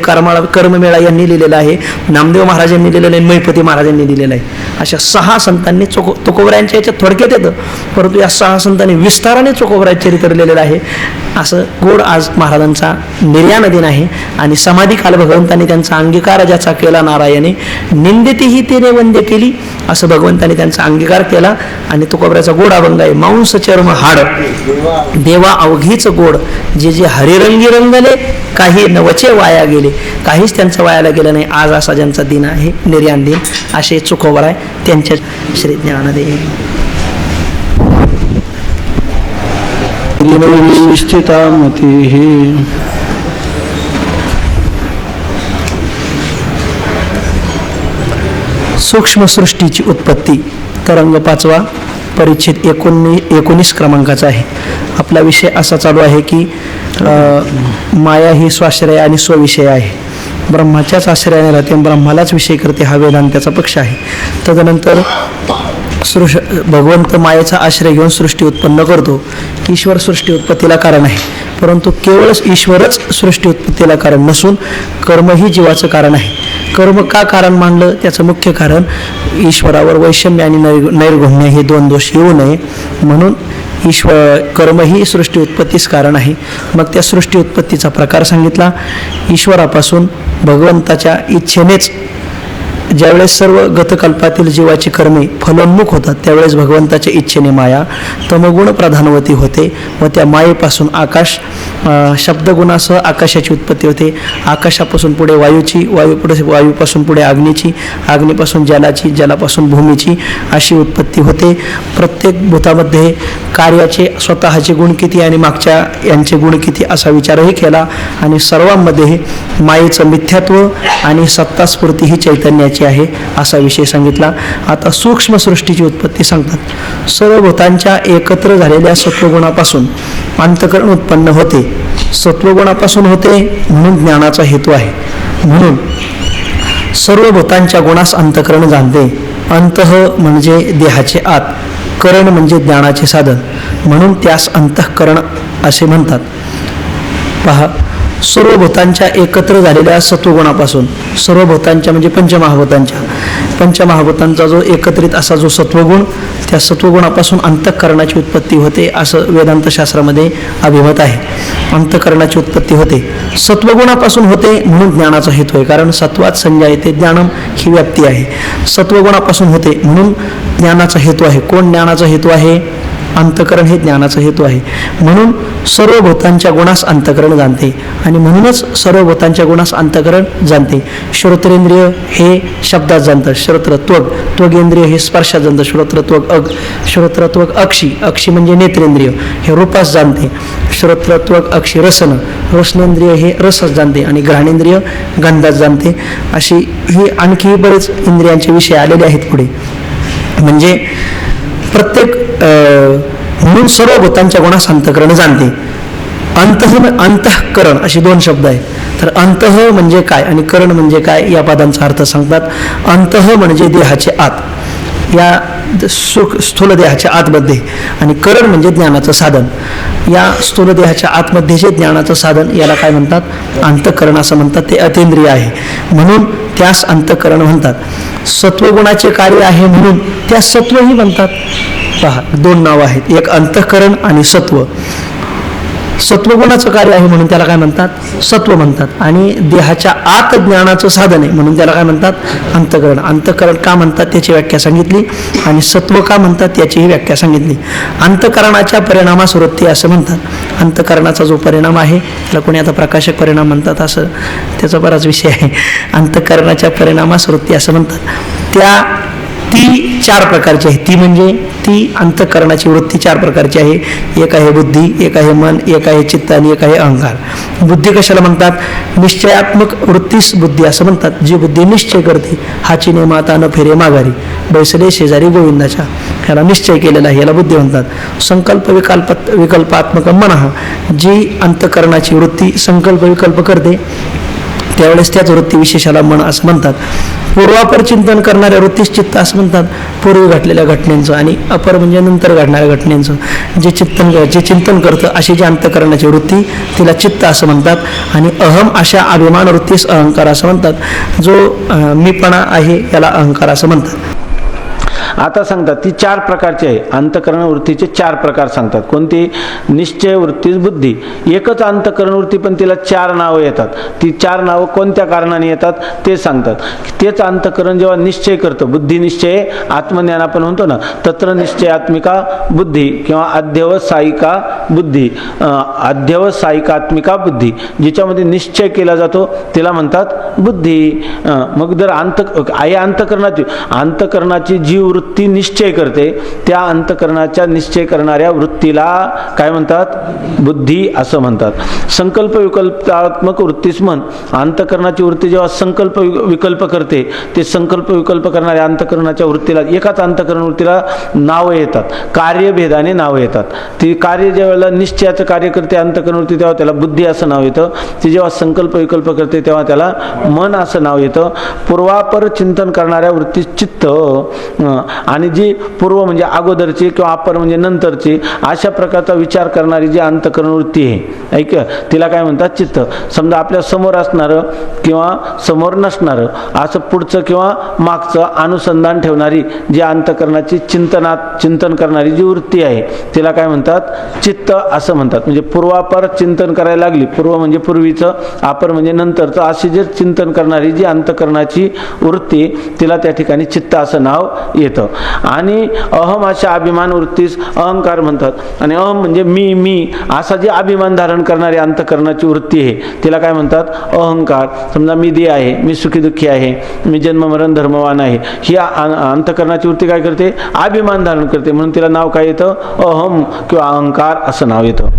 कर्ममेळा यांनी लिहिलेलं आहे, नामदेव महाराजांनी लिहिलेलं आहे, महिपती महाराजांनी लिहिलेलं आहे. अशा 6 संतांनी चोखोबरायांच्या याच्यात थोडक्यात येतं, परंतु या 6 संतांनी विस्ताराने चोखोबरायचं चरित्र लिहिलेलं आहे. असं गोड आज महाराजांचा निर्याण दिन आहे आणि समाधी काल भगवंतांनी त्यांचा अंगीकार ज्याचा केला नारायणे, निंदितीही तिने वंद्य केली, असं भगवंतांनी त्यांचा अंगीकार केला. आणि तुकोबऱ्याचा गोड अभंग आहे, मांस चर्म हाड देवा अवघीच गोड, जे जे हरिरंगी रंगले काही नवचे वाया गेले. काहीच त्यांचं वायाला गेलं नाही. आज असा ज्यांचा दिन आहे निर्याण दिन, असे चोखोबराय त्यांच्या श्री ज्ञानदेव निश्चिता मती. सूक्ष्म सृष्टीची उत्पत्ती, तरंग 5वा, परिच्छेद 19 क्रमांकाचा आहे. आपला विषय असा चालू आहे की माया ही स्वाश्रय आणि स्वविषय आहे. ब्रह्माच्याच आश्रयाने राहते, ब्रह्मालाच विषय करते, हा वेदांताचा पक्ष आहे. तदनंतर भगवंत मायेचा आश्रय घेऊन सृष्टी उत्पन्न करतो. ईश्वर सृष्टी उत्पत्तीला कारण आहे, परंतु केवळ ईश्वरच सृष्टी उत्पत्तीला कारण नसून कर्मही जीवाचं कारण आहे. कर्म का कारण मानलं? त्याचं मुख्य कारण ईश्वरावर वैषम्य आणि नैर्गुण्य हे 2 दोष येऊ नये म्हणून कर्म ही सृष्टी उत्पत्तीस कारण आहे. मग त्या सृष्टी उत्पत्तीचा प्रकार सांगितला. ईश्वरापासून भगवंताच्या इच्छेनेच ज्यावेळेस सर्व गतकल्पातील जीवाची कर्मे फलोन्मुख होतात त्यावेळेस भगवंताच्या इच्छेने माया तमगुण प्रधानवती होते व त्या मायेपासून आकाश शब्दगुणासह आकाशाची उत्पत्ती होते. आकाशापासून पुढे वायूची, वायूपासून पुढे अग्नीची, अग्नीपासून जलाची, जलापासून भूमीची अशी उत्पत्ती होते. प्रत्येक भूतामध्ये कार्याचे स्वतःचे गुण किती आणि मागच्या यांचे गुण किती असा विचारही केला आणि सर्वांमध्ये मायेचं मिथ्यात्व आणि सत्तास्फूर्ती ही चैतन्याची आहे असा विषय सांगितला. आता सूक्ष्म सृष्टीची उत्पत्ती सांगतात. सर्व भूतांच्या एकत्र झालेल्या सत्वगुणापासून अंतःकरण उत्पन्न होते. सत्वगुणापासून होते म्हणून ज्ञानाचा हेतू आहे. म्हणून सर्व भूतांच्या गुणास अंतःकरण जाणते. अंतः म्हणजे देहाचे आत, करण म्हणजे ज्ञानाचे साधन, म्हणून त्यास अंतःकरण असे म्हणतात. पहा, सर्व भूतांच्या एकत्र झालेल्या सत्वगुणापासून, सर्व भूतांच्या म्हणजे पंचमहाभूतांचा जो एकत्रित असा जो सत्वगुण, त्या सत्वगुणापासून अंतःकरणाची उत्पत्ती होते असं वेदांत शास्त्रामध्ये अभिमत आहे. अंतःकरणाची उत्पत्ती होते, सत्वगुणापासून होते म्हणून ज्ञानाचा हेतू आहे. कारण सत्वात संज्ञा येते, ज्ञानम ही व्याप्ती आहे. सत्वगुणापासून होते म्हणून ज्ञानाचा हेतू आहे. कोण ज्ञानाचा हेतू आहे? अंतःकरण हे ज्ञानाचा हेतू आहे. म्हणून सर्व भूतांच्या गुणास अंतःकरण जाणते आणि म्हणूनच सर्व भूतांच्या गुणास अंतःकरण जाणते. श्रोत्रेंद्रिय हे शब्दात जाणतात. श्रोत्र त्वग, त्वगेंद्रिय हे स्पर्शात जाणतं. श्रोत्र त्वग अग, श्रोत्र त्वग अक्षी, अक्षी म्हणजे नेत्रेंद्रिय हे रूपास जाणते. श्रोत्र त्वग अक्षी रसन, रसनेंद्रिय हे रसच जाणते आणि घ्राणेंद्रिय गंधात जाणते. अशी ही आणखी बरेच इंद्रियांचे विषय आलेले आहेत पुढे. म्हणजे प्रत्येक म्हणून सर्व भूतांच्या गुणास अंतःकरण जाणते. अंतःकरण असे दोन शब्द आहेत. तर अंतः म्हणजे काय आणि करण म्हणजे काय या पदांचा अर्थ सांगतात. अंतः म्हणजे देहाचे आत, या स्थूल देहाच्या आतमध्ये, आणि करण म्हणजे ज्ञानाचं साधन. या स्थूल देहाच्या आतमध्ये जे ज्ञानाचं साधन याला काय म्हणतात? अंतःकरण असं म्हणतात. ते अतींद्रिय आहे म्हणून त्यास अंतःकरण म्हणतात. सत्वगुणाचे कार्य आहे म्हणून त्यास सत्वही म्हणतात. पहा, दोन नावं आहेत, एक अंतःकरण आणि सत्व. सत्वगुणाचं कार्य आहे म्हणून त्याला काय म्हणतात? सत्व म्हणतात. आणि देहाच्या आत ज्ञानाचं साधन आहे म्हणून त्याला काय म्हणतात? अंतःकरण. अंतःकरण का म्हणतात त्याची व्याख्या सांगितली आणि सत्व का म्हणतात याचीही व्याख्या सांगितली. अंतःकरणाच्या परिणामास वृत्ती असं म्हणतात. अंतःकरणाचा जो परिणाम आहे त्याला कोणी आता प्रकाशक परिणाम म्हणतात, असं त्याचा बराच विषय आहे. अंतःकरणाच्या परिणामास वृत्ती असं म्हणतात. ती चार प्रकारची आहे. ती म्हणजे ती अंतःकरणाची वृत्ती चार प्रकारची आहे. एक आहे बुद्धी, एक आहे मन, एक आहे चित्त आणि एक आहे अहंकार. बुद्धी कशाला म्हणतात? निश्चयात्मक वृत्तीस बुद्धी असं म्हणतात. जी बुद्धी निश्चय करते, हाची ने माता न फिरे माघारी, बैसले शेजारी गोविंदाच्या, ह्याला निश्चय केलेला आहे, याला बुद्धी म्हणतात. संकल्प विकल्पात्मक मन, जी अंतःकरणाची वृत्ती संकल्प विकल्प करते त्यावेळेस त्याच वृत्ती विशेषाला मन असं म्हणतात. पूर्वापर चिंतन करणाऱ्या वृत्तीस चित्त असं म्हणतात. पूर्वी घडलेल्या घटनेचं, आणि अपर म्हणजे नंतर घडणाऱ्या घटनेचं जे चिंतन करतं अशी जी अंतःकरणाची वृत्ती तिला चित्त असं म्हणतात. आणि अहम अशा अभिमान वृत्तीस अहंकार असं म्हणतात. जो मीपणा आहे याला अहंकार असं म्हणतात. आता सांगतात ती चार प्रकारची आहे. अंतःकरण वृत्तीचे चार प्रकार सांगतात. कोणती? निश्चय वृत्ती, बुद्धी. एकच अंतःकरण वृत्ती पण तिला चार नावं येतात. ती चार नावं कोणत्या कारणाने येतात ते सांगतात. तेच अंतःकरण जेव्हा निश्चय करतं, बुद्धी निश्चय, आत्मज्ञान आपण म्हणतो ना, तत्र निश्चयात्मिका बुद्धी किंवा अध्यवसायिका बुद्धी, अध्यवसायिकात्मिका बुद्धी, जिच्यामध्ये निश्चय केला जातो तिला म्हणतात बुद्धी. मग जर अंतःकरणाची जी वृत्ती निश्चय करते त्या अंतःकरणाच्या निश्चय करणाऱ्या वृत्तीला काय म्हणतात? बुद्धी असं म्हणतात. संकल्प विकल्पात्मक वृत्तीस मन. अंतःकरणाची वृत्ती जेव्हा संकल्प विकल्प करते, ते संकल्प विकल्प करणाऱ्या अंतःकरणाच्या वृत्तीला, एकाच अंतःकरण वृत्तीला नावं येतात, कार्यभेदाने नावं येतात. ती कार्य ज्यावेळेला निश्चयाचं कार्य करते अंतःकरण वृत्ती तेव्हा त्याला बुद्धी असं नाव येतं. ती जेव्हा संकल्प विकल्प करते तेव्हा त्याला मन असं नाव येतं. पूर्वापर चिंतन करणाऱ्या वृत्तीस चित्त, आणि जी पूर्व म्हणजे अगोदरची किंवा अपर म्हणजे नंतरची, अशा प्रकारचा विचार करणारी जी अंतःकरण वृत्ती आहे, ऐक, तिला काय म्हणतात? चित्त. समजा आपल्या समोर असणारं किंवा समोर नसणारं असं पुढचं किंवा मागचं अनुसंधान ठेवणारी जी अंतःकरणाची चिंतन करणारी जी वृत्ती आहे तिला काय म्हणतात? चित्त असं म्हणतात. म्हणजे पूर्वापर चिंतन करायला लागली, पूर्व म्हणजे पूर्वीचं, अपर म्हणजे नंतरचं, अशी जे चिंतन करणारी जी अंतःकरणाची वृत्ती तिला त्या ठिकाणी चित्त असं नाव येतं. आणि अहम अशा अभिमान वृत्तीस अहंकार म्हणतात. आणि अहम म्हणजे मी असा जे अभिमान धारण करणारी अंतःकरणाची वृत्ती आहे तिला काय म्हणतात? अहंकार. समजा मी देह आहे, मी सुखी दुःखी आहे, मी जन्म मरण धर्मवान आहे, ही अंतःकरणाची वृत्ती काय करते? अभिमान धारण करते, म्हणून तिला नाव काय येतं? अहम किंवा अहंकार असं नाव येतं.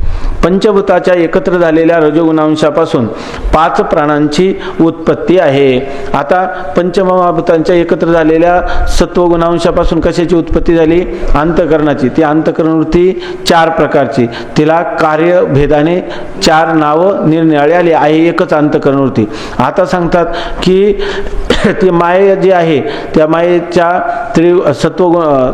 पंचभूताच्या एकत्र झालेल्या रजोगुणांशापासून 5 प्राणांची उत्पत्ती आहे. आता पंचमहाभूतांच्या एकत्र झालेल्या सत्वगुणांशापासून कशापासून कशाची उत्पत्ती झाली? अंतःकरणाची. ती अंतःकरण वृत्ती 4 प्रकारची, तिला कार्यभेदाने 4 नावं निरनिराळी आली आहे, एकच अंतःकरण वृत्ती. आता सांगतात की ती माया जी आहे त्या मायेच्या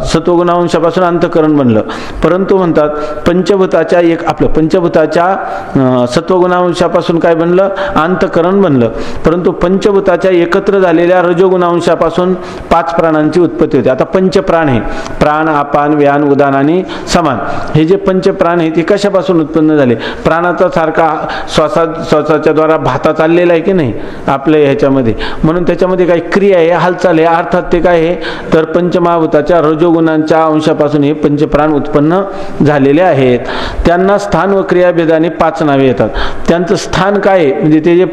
सत्वगुणांशापासून अंतःकरण बनलं, परंतु म्हणतात पंचभूताच्या पंचभूताच्या सत्वगुणांशापासून काय बनलं? अंतःकरण बनलं. परंतु पंचभूताच्या एकत्र झालेल्या रजोगुणांशापासून 5 प्राणांची उत्पत्ती होते. आता पंचप्राण आहे, प्राण, अपान, व्यान, उदान आणि समान. हे जे पंचप्राण आहे ते कशापासून उत्पन्न झाले? प्राणाचा सारखा श्वासाच्या द्वारा भाता चाललेला आहे की नाही आपल्या ह्याच्यामध्ये, म्हणून त्याच्यामध्ये काही क्रिया आहे, हालचाल आहे, अर्थात ते काय आहे तर पंचमहाभूताच्या रजोगुणांच्या अंशापासून हे पंचप्राण उत्पन्न झालेले आहेत. त्यांना स्थान व क्रियाभेदाने 5 नावे येतात. त्यांचं स्थान काय आहे म्हणजे ते जे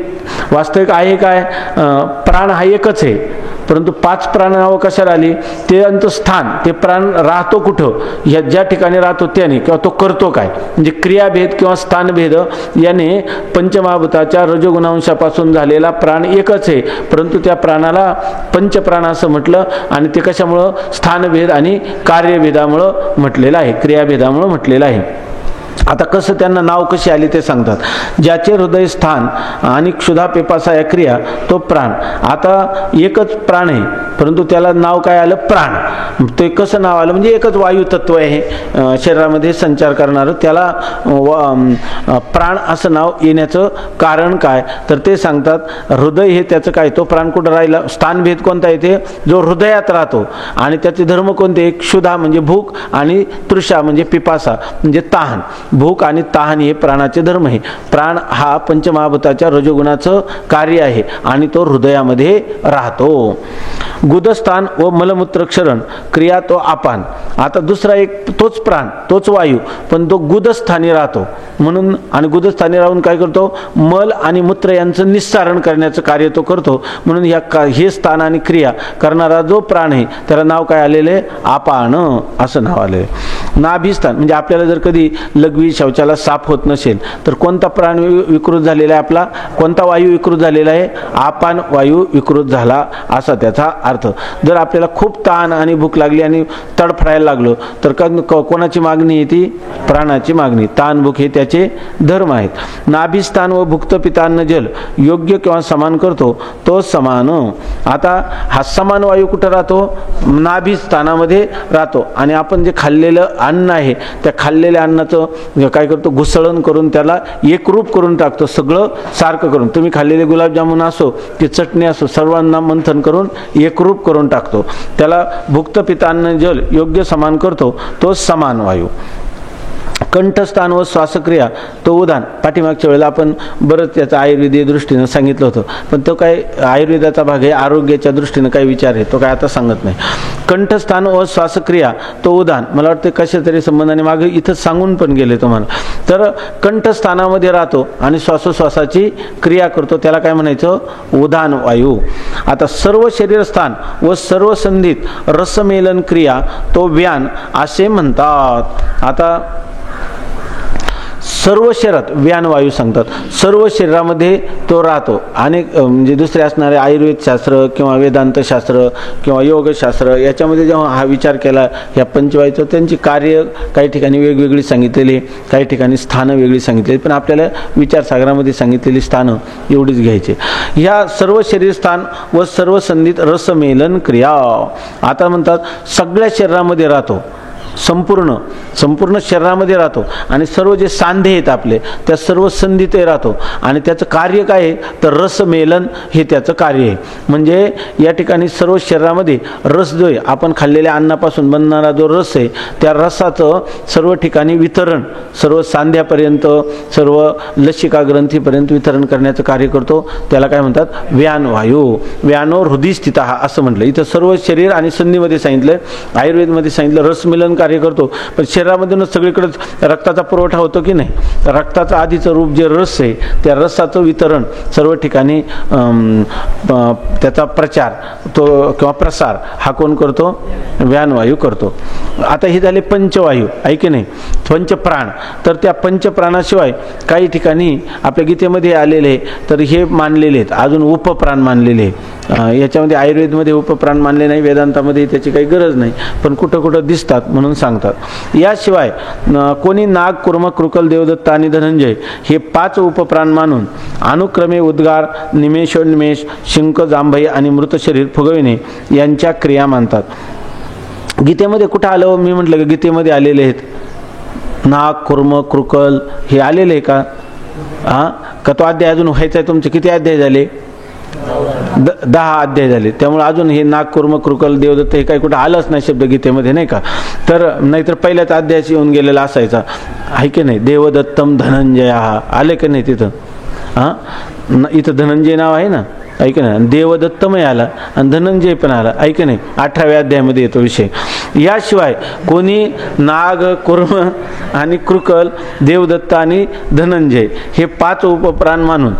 वास्तविक आहे काय, प्राण हा एकच आहे, परंतु 5 प्राण नावं कशाला आली? ते अंत स्थान, ते प्राण राहतो कुठं, या ज्या ठिकाणी राहतो त्याने, किंवा तो करतो काय, म्हणजे क्रियाभेद किंवा स्थानभेद याने पंचमहाभूताच्या रजोगुणांशापासून झालेला प्राण एकच आहे, परंतु त्या प्राणाला पंचप्राण असं म्हटलं. आणि ते कशामुळं? स्थानभेद आणि कार्यभेदामुळं म्हटलेलं आहे, क्रियाभेदामुळं म्हटलेलं आहे. आता कसं त्यांना नाव कशी आली ते सांगतात. ज्याचे हृदय स्थान आणि क्षुधा पिपासा या क्रिया तो प्राण. आता एकच प्राण आहे, परंतु त्याला नाव काय आलं? प्राण. ते कसं नाव आलं? म्हणजे एकच वायू तत्व आहे शरीरामध्ये संचार करणारं, त्याला प्राण असं नाव येण्याचं कारण काय तर ते सांगतात. हृदय हे त्याचं काय, तो प्राण कुठं राहिला? स्थानभेद कोणता येते? जो हृदयात राहतो. आणि त्याचे धर्म कोणते? क्षुधा म्हणजे भूक आणि तृषा म्हणजे पिपासा म्हणजे तहान. भूक आणि तहान हे प्राणाचे धर्म आहे. प्राण हा पंचमहाभूताच्या रजोगुणाचं कार्य आहे आणि तो हृदयामध्ये राहतो. गुदस्थान व मलमूत्र क्षरण क्रिया तो अपान. आता दुसरा एक तोच प्राण, तोच वायू, पण तो गुदस्थानी राहतो म्हणून, आणि गुदस्थानी राहून काय करतो? मल आणि मूत्र यांचं निस्सारण करण्याचं कार्य तो करतो. म्हणून हे स्थान आणि क्रिया करणारा जो प्राण आहे त्याला नाव काय आलेले? अपान असं नाव आलेलं. नाभिस्थान म्हणजे आपल्याला जर कधी लघवी शौचाला साफ होत नसेल तर कोणता प्राण विकृत झालेला आहे आपला? कोणता वायू विकृत झालेला आहे? अपान वायू विकृत झाला असा त्याचा अर्थ. जर आपल्याला खूप ताण आणि भूक लागली आणि तडफडायला लागलो तर कोणाची मागणी आहे? ती प्राणाची मागणी. ताण भूक हे त्याचे धर्म आहेत. नाभिस्थान व भुक्त पितान्न जल योग्य किंवा समान करतो तो समान. आता हा समान वायू कुठं राहतो? नाभिस्थानामध्ये राहतो. आणि आपण जे खाल्लेलं अन्न आहे त्या खाल्लेल्या अन्नाचं काय करतो? घुसळण करून त्याला एकरूप करून टाकतो, सगळं सारखं करून. तुम्ही खाल्लेले गुलाबजामुन असो की चटणी असो, सर्वांना मंथन करून एकरूप करून टाकतो. त्याला भुक्त पितान्न जल योग्य समान करतो तो समान वायू. कंठस्थान व श्वासक्रिया तो उदान. पाठीमागच्या वेळेला आपण बरंच त्याचं आयुर्वेदीय दृष्टीनं सांगितलं होतं, पण तो काय आयुर्वेदाचा भाग आहे, आरोग्याच्या दृष्टीनं काही विचार आहे तो काय आता सांगत नाही. कंठस्थान व श्वासक्रिया तो उदान. मला वाटतं कशा तरी संबंधाने मागे इथं सांगून पण गेले तुम्हाला. तर कंठस्थानामध्ये राहतो आणि श्वासोश्वासाची क्रिया करतो, त्याला काय म्हणायचं? उदान वायू. आता सर्व शरीरस्थान व सर्व संधित रसमेलन क्रिया तो व्यान असे म्हणतात. आता सर्व शरीरात व्यान वायू सांगतात. सर्व शरीरामध्ये तो राहतो. अनेक म्हणजे दुसरे असणारे आयुर्वेदशास्त्र किंवा वेदांतशास्त्र किंवा योगशास्त्र याच्यामध्ये जेव्हा हा विचार केला ह्या पंचवायूचं, त्यांची कार्य काही ठिकाणी वेगवेगळी सांगितलेली, काही ठिकाणी स्थानं वेगळी सांगितलेली, पण आपल्याला विचारसागरामध्ये सांगितलेली स्थानं एवढीच घ्यायची. ह्या सर्व शरीरस्थान व सर्व संधित रसमेलन क्रिया. आता म्हणतात सगळ्या शरीरामध्ये राहतो, संपूर्ण शरीरामध्ये राहतो आणि सर्व जे सांधे आहेत आपले त्या सर्व संधीत राहतो. आणि त्याचं कार्य काय आहे तर रसमेलन हे त्याचं कार्य आहे. म्हणजे या ठिकाणी सर्व शरीरामध्ये रस जो आहे, आपण खाल्लेल्या अन्नापासून बनणारा जो रस आहे त्या रसाचं सर्व ठिकाणी वितरण, सर्व सांध्यापर्यंत, सर्व लसिका ग्रंथीपर्यंत वितरण करण्याचं कार्य करतो. त्याला काय म्हणतात? व्यान वायू. व्यानो हृदय स्थित असं म्हटलं. इथं सर्व शरीर आणि संधीमध्ये सांगितलं. आयुर्वेदमध्ये सांगितलं रसमेलन कार्य करतो, पण शरीरामधूनच सगळीकडेच रक्ताचा पुरवठा होतो की नाही. रक्ताचं आधीचं रूप जे रस आहे, त्या रसाचं वितरण सर्व ठिकाणी त्याचा प्रचार तो किंवा प्रसार हा कोण करतो? व्यानवायू करतो. आता हे झाले पंचवायू, आहे की नाही, पंचप्राण. तर त्या पंचप्राणाशिवाय काही ठिकाणी आपल्या गीतेमध्ये आलेले तर हे मानलेले आहेत, अजून उपप्राण मानलेले. याच्यामध्ये आयुर्वेदमध्ये उपप्राण मानले नाही, वेदांतामध्ये त्याची काही गरज नाही, पण कुठं कुठं दिसतात म्हणून सांगतात. याशिवाय कोणी नाग, कुर्म, कृकल, देवदत्त आणि धनंजय हे 5 उपप्राण मानून अनुक्रमे उद्गार, निमेषोन्मेष, शिंक, जांभई आणि मृत शरीर फुगविणे यांच्या क्रिया मानतात. गीतेमध्ये कुठं आलं? मी म्हटलं की गीतेमध्ये आलेले आहेत नाग, कुर्म, कृकल हे आलेले आहे का? का तो अध्याय अजून व्हायचा आहे? तुमचे किती अध्याय झाले? 10 अध्याय झाले. त्यामुळे अजून हे नाग, कुर्म, कृकल, देवदत्त हे काही कुठं आलंच नाही शब्द गीतेमध्ये, नाही का. तर नाहीतर पहिल्याच अध्यायाशी येऊन गेलेला असायचा, आहे की नाही. देवदत्तम धनंजय हा आले की नाही तिथं? इथं धनंजय नाव आहे ना, ऐक ना. देवदत्तमय आला आणि धनंजय पण आला, ऐक नाही. 18व्या अध्यायामध्ये येतो विषय. याशिवाय कोणी नाग, कुर्म आणि कृकल, देवदत्त आणि धनंजय हे 5 उपप्राण मानून,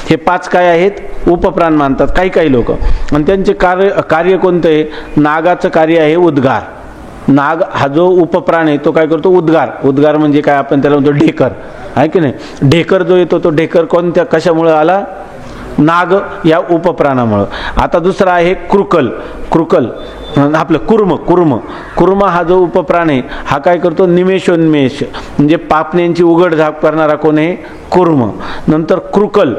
हे 5 काय आहेत? उपप्राण मानतात काही काही लोक. आणि त्यांचे कार्य कोणतं आहे? नागाचं कार्य आहे उद्गार. नाग हा जो उपप्राण आहे तो काय करतो? उद्गार. उद्गार म्हणजे काय? आपण त्याला म्हणतो ढेकर, आहे की नाही. ढेकर जो येतो तो ढेकर कोणत्या कशामुळे आला? नाग या उपप्राणामुळं. आता दुसरा आहे कृकल. कृकल आपलं कुर्म हा जो उपप्राण आहे हा काय करतो? निमेषोन्मेष म्हणजे पापण्यांची उघडझाप करणारा कोण आहे? कुर्म. नंतर कृकल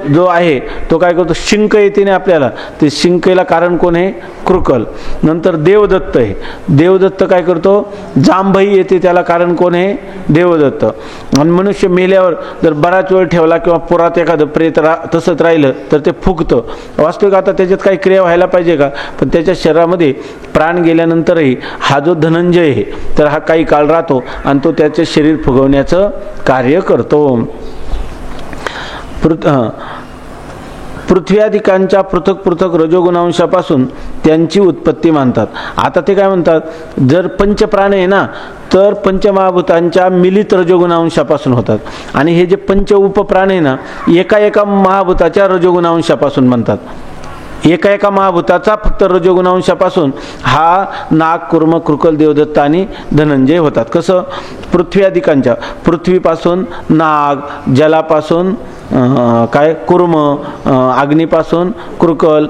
जो आहे तो काय करतो? शिंक येते ना आपल्याला, ते शिंकेला कारण कोण आहे? कृकल. नंतर देवदत्त आहे. देवदत्त काय करतो? जांभई येते, त्याला कारण कोण आहे? देवदत्त. आणि मनुष्य मेल्यावर जर बराच वेळ ठेवला किंवा पुरात एखादं प्रेत तसंच राहिलं तर ते फुगतं. वास्तविक आता त्याच्यात काही क्रिया व्हायला पाहिजे का? पण त्याच्या शरीरामध्ये प्राण गेल्यानंतरही हा जो धनंजय आहे तर हा काही काळ राहतो आणि तो त्याचे शरीर फुगवण्याचं कार्य करतो. पृथ्व्यादिकांच्या पृथक पृथक रजोगुणांशापासून त्यांची उत्पत्ती मानतात. आता ते काय म्हणतात? जर पंचप्राण आहे ना तर पंचमहाभूतांच्या मिलित रजोगुणांशापासून होतात. आणि हे जे पंच उपप्राण आहे ना एका महाभूताच्या रजोगुणांशापासून बनतात. एका महाभूताचा फक्त रजोगुणांशापासून हा नाग, कुर्म, कृकल, देवदत्त आणि धनंजय होतात. कसं? पृथ्व्यादिकांच्या, पृथ्वीपासून नाग, जलापासून काय कुर्म, अग्नीपासून कृकल,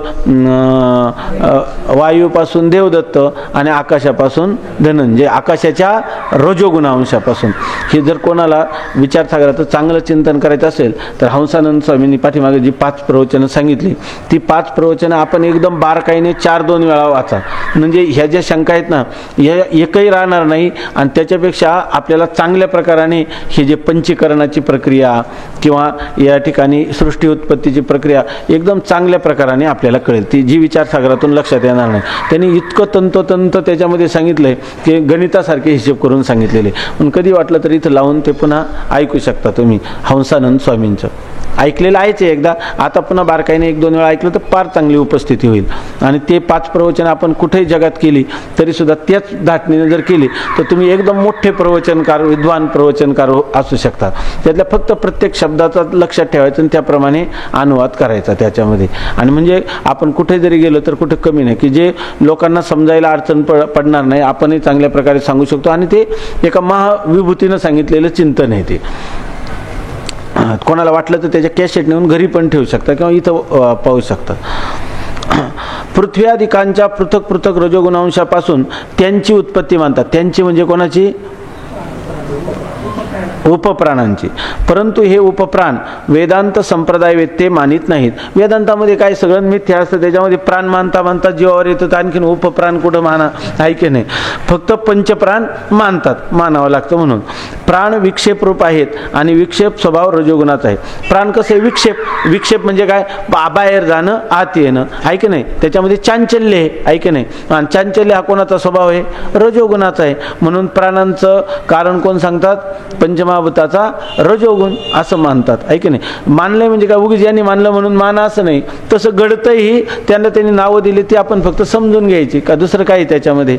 वायूपासून देवदत्त आणि आकाशापासून धनंजय, आकाशाच्या रजोगुणांशापासून. हे जर कोणाला विचारसागराचं चांगलं चिंतन करायचं असेल तर हंसानंद स्वामींनी पाठीमागे जी 5 प्रवचनं सांगितली ती 5 प्रवचनं आपण एकदम बारकाईने 4-2 वेळा वाचा. म्हणजे ह्या ज्या शंका आहेत ना ह्या एकही राहणार नाही. आणि त्याच्यापेक्षा आपल्याला चांगल्या प्रकाराने हे जे पंचीकरणाची प्रक्रिया किंवा या ठिकाणी सृष्टी उत्पत्तीची प्रक्रिया एकदम चांगल्या प्रकाराने आपल्याला कळेल. ती जी विचारसागरातून लक्षात येणार नाही. त्यांनी इतकं तंतोतंत त्याच्यामध्ये सांगितलंय की गणितासारखे हिशेब करून सांगितलेले. पण कधी वाटलं तर इथं लावून ते पुन्हा ऐकू शकता तुम्ही हंसानंद स्वामींचं. ऐकलेलं आहेच एकदा, आता पुन्हा बारकाईने 1-2 वेळा ऐकलं तर फार चांगली उपस्थिती होईल. आणि ते 5 प्रवचन आपण कुठेही जगात केली तरीसुद्धा त्याच धाटणीने जर केली तर तुम्ही एकदम मोठे प्रवचनकार, विद्वान प्रवचनकार असू शकता. त्यातल्या फक्त प्रत्येक शब्दाचा लक्षात ठेवायचं आणि त्याप्रमाणे अनुवाद करायचा त्याच्यामध्ये. आणि म्हणजे आपण कुठे जरी गेलो तर कुठे कमी नाही की जे लोकांना समजायला अडचण पडणार नाही आपणही चांगल्या प्रकारे सांगू शकतो. आणि ते एका महाविभूतीनं सांगितलेलं चिंतन आहे ते. कोणाला वाटलं तर त्याच्या कॅसेट नेऊन घरी पण ठेवू शकता किंवा इथं पाहू शकता. पृथ्व्यादिकांच्या पृथक पृथक रजोगुणांशापासून त्यांची उत्पत्ती मानतात. त्यांची म्हणजे कोणाची? उपप्राणांची. परंतु हे उपप्राण वेदांत संप्रदाय वेत्ते मानित नाहीत. वेदांतामध्ये काय सगळं मिथ्या असतं, त्याच्यामध्ये प्राण मानता जीवावर येतं, आणखीन उपप्राण कुठं माना, आहे की नाही. फक्त पंचप्राण मानतात, मानावं लागतं. म्हणून प्राण विक्षेप रूप आहेत आणि विक्षेप स्वभाव रजोगुणाचा आहे. प्राण कसे? विक्षेप म्हणजे काय? बाहेर जाणं, आत येणं, आहे की नाही. त्याच्यामध्ये चांचल्य आहे की नाही. आणि चांचल्य हा कोणाचा स्वभाव आहे? रजोगुणाचा आहे. म्हणून प्राणांचं कारण कोण सांगतात? पंचमहाभूत पंचमहाभूताचा रजोगुण असं मानतात. आहे की नाही? मानलंय म्हणजे काय उगीच यांनी मानलं म्हणून माना असं नाही. तसं घडतंही, त्यांनी नावं दिली ती आपण फक्त समजून घ्यायची का दुसरं काही त्याच्यामध्ये.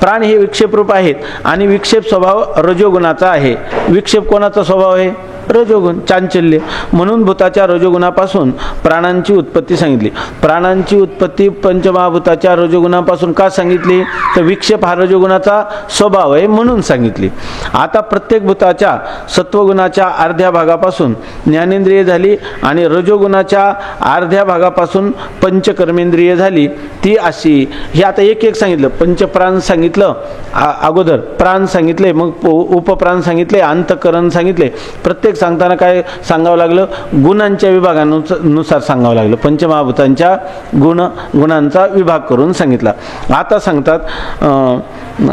प्राण हे विक्षेपरूप आहेत आणि विक्षेप स्वभाव रजोगुणाचा आहे. विक्षेप कोणाचा स्वभाव आहे? रजोगुण, चांचल्य. म्हणून भूताच्या रजोगुणापासून प्राणांची उत्पत्ती सांगितली. प्राणांची उत्पत्ती पंचमहाभूताच्या रजोगुणापासून का सांगितली? तर विक्षेप हा रजोगुणाचा स्वभाव आहे म्हणून सांगितली. आता प्रत्येक भूताच्या सत्वगुणाच्या अर्ध्या भागापासून ज्ञानेंद्रिय झाली आणि रजोगुणाच्या अर्ध्या भागापासून पंचकर्मेंद्रिय झाली. ती अशी, हे आता एक एक सांगितलं. पंचप्राण सांगितलं अगोदर, प्राण सांगितले, मग उपप्राण सांगितले, अंतःकरण सांगितले. प्रत्येक सांगताना काय सांगावं लागलं? गुणांच्या विभागानुसार सांगावं लागलं. पंचमहाभूतांच्या गुणांचा विभाग करून सांगितला. आता सांगतात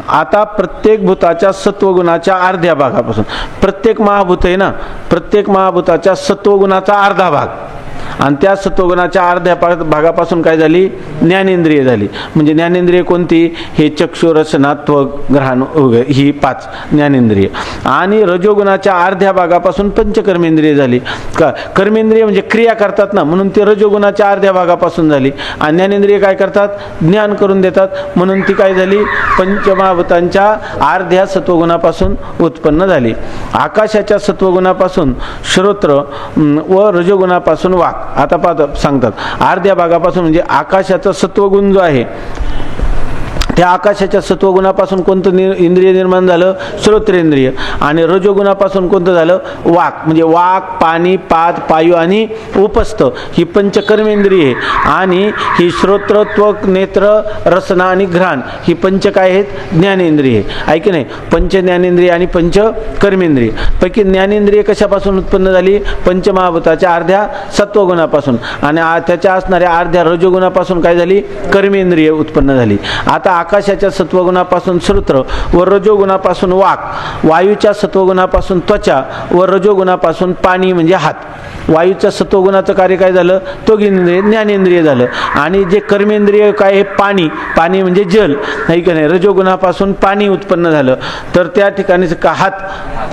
आता प्रत्येक भूताच्या सत्वगुणाच्या अर्ध्या भागापासून, प्रत्येक महाभूत आहे ना, प्रत्येक महाभूताच्या सत्वगुणाचा अर्धा भाग आणि त्या सत्वगुणाच्या अर्ध्या भागापासून काय झाली? ज्ञानेंद्रिय झाली. म्हणजे ज्ञानेंद्रिय कोणती? हे चक्षु, रसना, त्वक, घ्राण ही 5 ज्ञानेंद्रिय. आणि रजोगुणाच्या अर्ध्या भागापासून पंचकर्मेंद्रिय झाली. कर्मेंद्रिय म्हणजे क्रिया करतात ना, म्हणून ती रजोगुणाच्या अर्ध्या भागापासून झाली. आणि ज्ञानेंद्रिय काय करतात? ज्ञान करून देतात, म्हणून ती काय झाली? पंचमहाभूतांच्या अर्ध्या सत्वगुणापासून उत्पन्न झाली. आकाशाच्या सत्वगुणापासून श्रोत्र व रजोगुणापासून वाक. आता पाहता सांगतात अर्ध्या भागापासून, म्हणजे आकाशाचा सत्वगुण जो आहे त्या आकाशाच्या सत्वगुणापासून कोणतं इंद्रिय निर्माण झालं? श्रोत्रेंद्रिय. आणि रजोगुणापासून कोणतं झालं? वाक. म्हणजे वाक, पाणी, पाद, पायू आणि उपस्थ ही पंचकर्मेंद्रिय. आणि ही श्रोत्र, त्वक, नेत्र, रसना आणि घ्राण ही पंच काय आहेत? ज्ञानेंद्रिय. आहे की नाही? पंच ज्ञानेंद्रिय आणि पंच कर्मेंद्रिय. पैकी ज्ञानेंद्रिय कशापासून उत्पन्न झाली? पंचमहाभूताच्या अर्ध्या सत्वगुणापासून. आणि त्याच्या असणाऱ्या अर्ध्या रजोगुणापासून काय झाली? कर्मेंद्रिय उत्पन्न झाली. आता आकाशाच्या सत्वगुणापासून श्रोत्र व रजोगुणापासून वाक, वायूच्या सत्वगुणापासून त्वचा व रजोगुणापासून पाणी म्हणजे हात. वायूच्या सत्वगुणाचं कार्य काय झालं? त्वगिंद्रिय, ज्ञानेंद्रिय झालं. आणि जे कर्मेंद्रिय काय आहे? पाणी. पाणी म्हणजे जल. नाही का नाही? रजोगुणापासून पाणी उत्पन्न झालं. तर त्या ठिकाणी हात,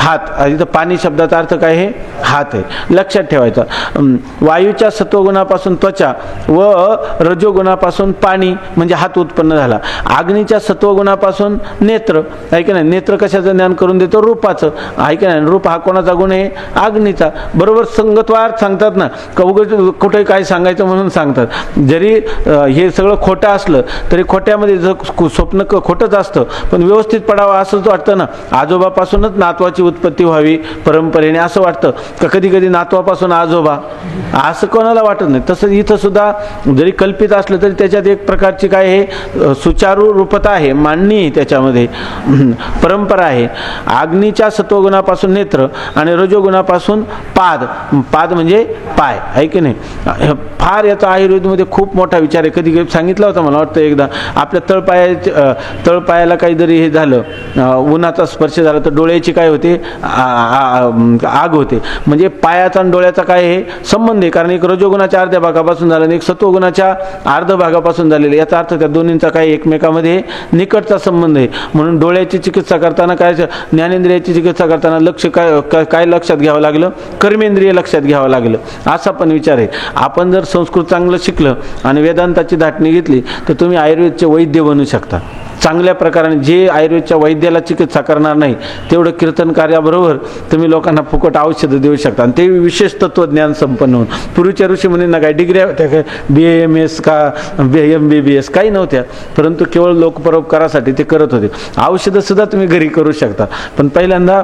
हात इथं पाणी शब्दाचा अर्थ काय आहे? हात आहे. लक्षात ठेवायचा. वायूच्या सत्वगुणापासून त्वचा व रजोगुणापासून पाणी म्हणजे हात उत्पन्न झाला. अग्नीच्या सत्वगुणापासून नेत्र. आहे की नाही? नेत्र कशाचं ज्ञान करून देतो? रूपाचं. आहे की नाही? रूप हा कोणाचा गुण आहे? अग्नीचा. बरोबर संगतवार सांगतात ना, कुठे काय सांगायचं म्हणून सांगतात. जरी हे सगळं खोटं असलं तरी खोट्यामध्ये स्वप्न खोटंच असतं, पण व्यवस्थित पडावं असंच वाटतं ना. आजोबापासूनच नातवाची उत्पत्ती व्हावी परंपरेने असं वाटतं का? कधी कधी नातवापासून आजोबा असं कोणाला वाटत नाही. तसं इथं सुद्धा जरी कल्पित असलं तरी त्याच्यात एक प्रकारची काय आहे? सुचारू रूपता आहे, मांडणी त्याच्यामध्ये परंपरा आहे. अग्नीच्या सत्वगुणापासून नेत्र आणि रजोगुणापासून पाद. पाद म्हणजे पाय. आहे की नाही? फार याचा आयुर्वेदमध्ये खूप मोठा विचार आहे. कधी सांगितलं होतं मला वाटतं एकदा. आपल्या तळपायाला काहीतरी हे झालं, उन्हाचा स्पर्श झाला तर डोळ्याची काय होते? आग होते. म्हणजे पायाचा आणि डोळ्याचा काय हे संबंध आहे? कारण एक रजोगुणाच्या अर्ध्या भागापासून झाला आणि एक सत्वगुणाच्या अर्ध भागापासून झालेले. याचा अर्थ त्या दोन्हींचा काही एकमेकामध्ये निकटचा संबंध आहे. म्हणून डोळ्याची चिकित्सा करताना काय, ज्ञानेंद्रियाची चिकित्सा करताना लक्ष काय लक्षात घ्यावं लागलं? कर्मेंद्रिय लक्षात घ्यावं लागलं. असा पण विचार आहे. आपण जर संस्कृत चांगलं शिकलं आणि वेदांताची धाटणी घेतली तर तुम्ही आयुर्वेदचे वैद्य बनू शकता. चांगल्या प्रकाराने जे आयुर्वेदच्या वैद्याला चिकित्सा करणार नाही तेवढं कीर्तन कार्याबरोबर तुम्ही लोकांना फुकट औषधं देऊ शकता. आणि ते विशेष तत्वज्ञान संपन्न होऊन. पूर्वीच्या ऋषीमुनींना काय डिग्र्या होत्या काय? BAMS का MBBS काही नव्हत्या, परंतु केवळ लोकपरोपकारासाठी ते करत होते. औषधं सुद्धा तुम्ही घरी करू शकता, पण पहिल्यांदा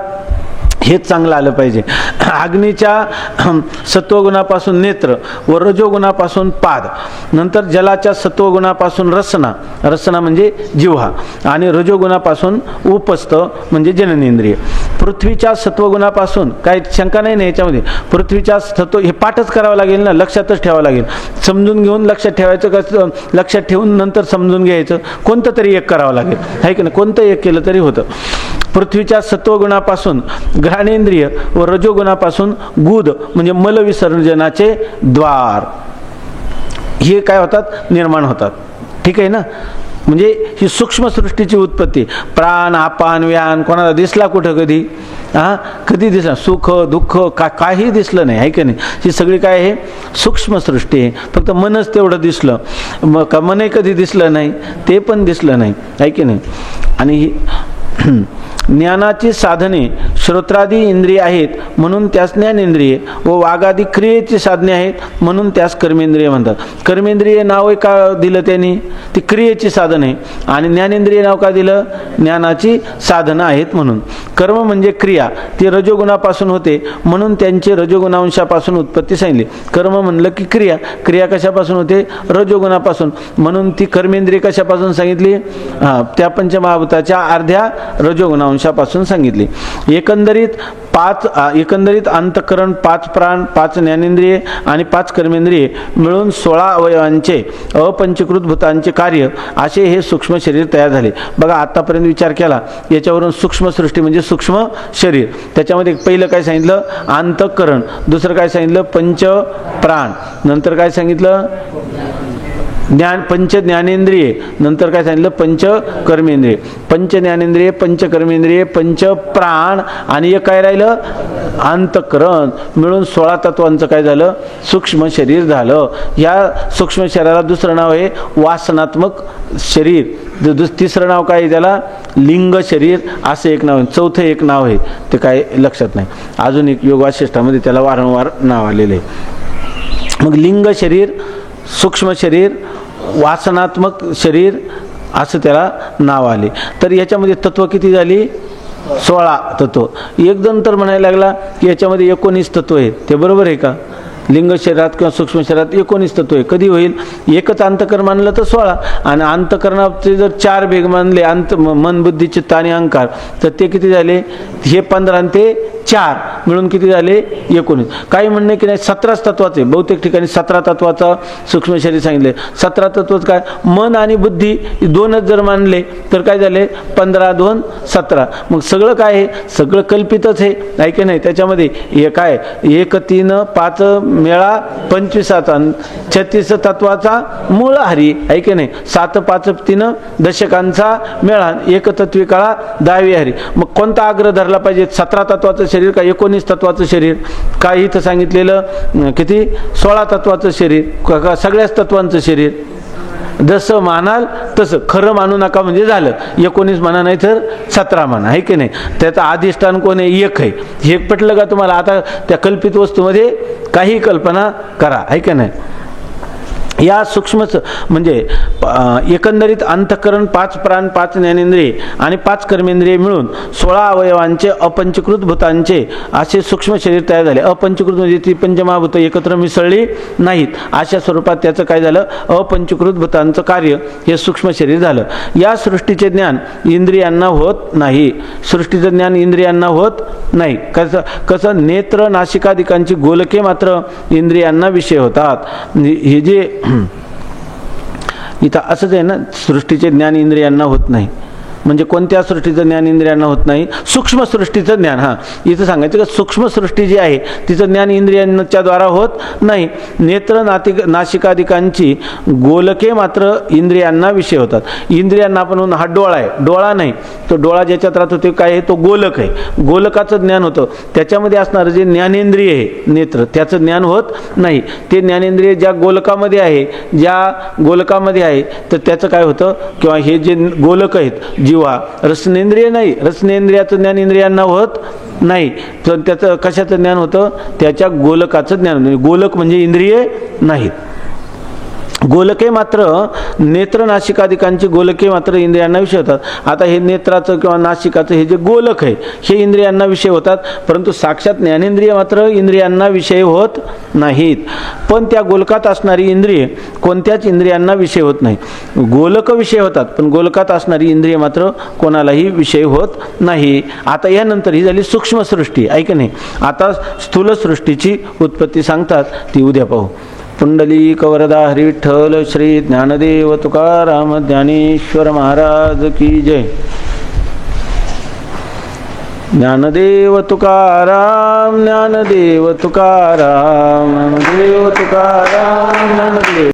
हेच चांगलं आलं पाहिजे. अग्नीच्या सत्वगुणापासून नेत्र व रजोगुणापासून पाद. नंतर जलाच्या सत्वगुणापासून रसना. रसना म्हणजे जिव्हा. आणि रजोगुणापासून उपस्थ म्हणजे जननेंद्रिय. पृथ्वीच्या सत्वगुणापासून काय शंका नाही ना याच्यामध्ये? पृथ्वीच्या सत्व हे पाठच करावं लागेल ना, लक्षातच ठेवावं लागेल. समजून घेऊन लक्षात ठेवायचं का? लक्षात ठेवून नंतर समजून घ्यायचं. कोणतं तरी एक करावं लागेल. आहे की नाही? कोणतं एक केलं तरी होतं. पृथ्वीच्या सत्वगुणापासून घ्राणेंद्रिय व रजोगुणापासून गुद म्हणजे मलविसर्जनाचे द्वार हे काय होतात? निर्माण होतात. ठीक आहे ना? म्हणजे ही सूक्ष्म सृष्टीची उत्पत्ती. प्राण, अपान, व्यान कोणाला दिसला कुठं कधी? कधी दिसला? सुख दुःख काही दिसलं नाही, आहे की नाही? ही सगळी काय आहे? सूक्ष्म सृष्टी आहे. फक्त मनच तेवढं दिसलं. मग मनही कधी दिसलं नाही, ते पण दिसलं नाही, आहे की नाही? आणि ज्ञानाची साधने श्रोत्रादी इंद्रिय आहेत म्हणून त्यास ज्ञानेंद्रिय, व वागादी क्रियेची साधने आहेत म्हणून त्यास कर्मेंद्रिय म्हणतात. कर्मेंद्रिय नाव का दिलं त्यांनी? ती क्रियेची साधन आहे. आणि ज्ञानेंद्रिय नाव का दिलं? ज्ञानाची साधनं आहेत म्हणून. कर्म म्हणजे क्रिया, ती रजोगुणापासून होते म्हणून त्यांची रजोगुणांशापासून उत्पत्ती सांगितली. कर्म म्हणलं की क्रिया, क्रिया कशापासून होते? रजोगुणापासून. म्हणून ती कर्मेंद्रिय कशापासून सांगितली? त्या पंचमहाभूताच्या अर्ध्या रजोगुणांशापासून सांगितली. एकंदरीत अंतःकरण, 5 प्राण, 5 ज्ञानेंद्रिये आणि 5 कर्मेंद्रिये मिळून 16 अवयवांचे अपंचीकृत भूतांचे कार्य असे हे सूक्ष्म शरीर तयार झाले. बघा, आतापर्यंत विचार केला याच्यावरून सूक्ष्म सृष्टी म्हणजे सूक्ष्म शरीर. त्याच्यामध्ये पहिलं काय सांगितलं? अंतःकरण. दुसरं काय सांगितलं? पंच प्राण. नंतर काय सांगितलं? पंच ज्ञानेंद्रिये. नंतर काय सांगितलं? पंच कर्मेंद्रिय. पंच ज्ञानेंद्रिय, पंच कर्मेंद्रिय, पंच प्राण आणि एक काय राहिलं? अंतःकरण. मिळून 16 तत्वांचं काय झालं? सूक्ष्म शरीर झालं. या सूक्ष्म शरीराला दुसरं नाव आहे वासनात्मक शरीर. तिसरं नाव काय आहे त्याला? लिंग शरीर असं एक नाव आहे. चौथं एक नाव आहे, ते काय लक्षात नाही. अजून एक योग वासिष्ठामध्ये त्याला वारंवार नाव आलेलं आहे. मग लिंग शरीर, सूक्ष्म शरीर, वासनात्मक शरीर असं त्याला नाव आले. तर याच्यामध्ये तत्व किती झाली? 16 तत्व. एक जण तर म्हणायला लागला की याच्यामध्ये 19 तत्व आहेत. ते बरोबर आहे का? लिंग शरीरात किंवा सूक्ष्म शरीरात 19 तत्व आहे. कधी होईल? एकच अंतःकरण मानलं तर 16, आणि अंतःकरणाचे जर 4 भेग मानले, मन, बुद्धी, चित्त आणि अहंकार, तर ते किती झाले? हे 15 आणि ते 4 मिळून किती झाले? 19. काही म्हणणे की नाही 17 तत्वाचे, बहुतेक ठिकाणी 17 तत्वाचा सूक्ष्म शरीर सांगितले. 17 तत्व काय? मन आणि बुद्धी दोनच जर मानले तर काय झाले? 15 2 17. मग सगळं काय आहे? सगळं कल्पितच आहे, आहे की नाही? त्याच्यामध्ये हे काय? 1 3 5 मेळा 25चा 36 तत्वाचा मूळ हरी, आहे की नाही? 7 5 3 दशकांचा मेळा, एक तत्वी काळा 10वी हरी. मग कोणता आग्रह धरला पाहिजे? 17 तत्वाचं शरीर का 19 तत्वाचं शरीर? काय इथं सांगितलेलं? किती? 16 तत्वाचं शरीर का सगळ्याच तत्वांचं शरीर? जसं मानाल तसं. खरं मानू नका म्हणजे झालं. 19 म्हणा नाही तर 17 म्हणा, आहे की नाही? त्याचं अधिष्ठान कोण आहे? एक आहे. हे पटलं का तुम्हाला? आता त्या कल्पित वस्तूमध्ये काही कल्पना करा, आहे की नाही? या सूक्ष्म म्हणजे एकंदरीत अंतःकरण, 5 प्राण, 5 ज्ञानेंद्रिय आणि 5 कर्मेंद्रिय मिळून 16 अवयवांचे अपंचीकृत भूतांचे असे सूक्ष्म शरीर तयार झाले. अपंचीकृत म्हणजे ती पंचमहाभूत एकत्र मिसळली नाहीत अशा स्वरूपात त्याचं काय झालं? अपंचीकृत भूतांचं कार्य हे सूक्ष्म शरीर झालं. या सृष्टीचे ज्ञान इंद्रियांना होत नाही. सृष्टीचं ज्ञान इंद्रियांना होत नाही. कसं? नेत्र, नासिकादिकांची गोलके मात्र इंद्रियांना विषय होतात. हे जे इथं असंच आहे ना, सृष्टीचे ज्ञान इंद्रियांना होत नाही. म्हणजे कोणत्या सृष्टीचं ज्ञान इंद्रियांना होत नाही? सूक्ष्म सृष्टीचं ज्ञान. इथं सांगायचं का सूक्ष्म सृष्टी जी आहे तिचं ज्ञान इंद्रियांच्या द्वारा होत नाही. नेत्र, नासिकादिकांची गोलके मात्र इंद्रियांना विषय होतात. इंद्रियांना आपण हा डोळा आहे, डोळा नाही, तो डोळा ज्याच्यात राहतो ते काय आहे? तो गोलक आहे. गोलकाचं ज्ञान होतं. त्याच्यामध्ये असणारं जे ज्ञानेंद्रिय आहे नेत्र, त्याचं ज्ञान होत नाही. ते ज्ञानेंद्रिय ज्या गोलकामध्ये आहे तर त्याचं काय होतं? किंवा हे जे गोलक आहेत, जीवा, रसनेंद्रिय नाही, रसनेंद्रियाचं ज्ञान इंद्रियांना होत नाही. तर त्याचं कशाचं ज्ञान होतं? त्याच्या गोलकाचं ज्ञान. गोलक म्हणजे इंद्रिय नाहीत. गोलके मात्र नेत्र, नासिकादिकांची गोलके मात्र इंद्रियांना विषय होतात. आता हे नेत्राचं किंवा नासिकाचं हे जे गोलक आहे हे इंद्रियांना विषय होतात, परंतु साक्षात ज्ञानेंद्रिय मात्र इंद्रियांना विषय होत नाहीत. पण त्या गोलकात असणारी इंद्रिय कोणत्याच इंद्रियांना विषय होत नाही. गोलक विषय होतात पण गोलकात असणारी इंद्रिय मात्र कोणालाही विषय होत नाही. आता यानंतर ही झाली सूक्ष्म सृष्टी, ऐक नाही. आता स्थूल सृष्टीची उत्पत्ती सांगतात, ती उद्या पाहू. पुंडलिक वरदा हरी विठ्ठल श्री ज्ञानदेव तुकाराम ज्ञानेश्वर महाराज की जय. ज्ञानदेव तुकाराम, ज्ञानदेव तुकाराम, ज्ञानदेव तुकाराम, ज्ञानदेव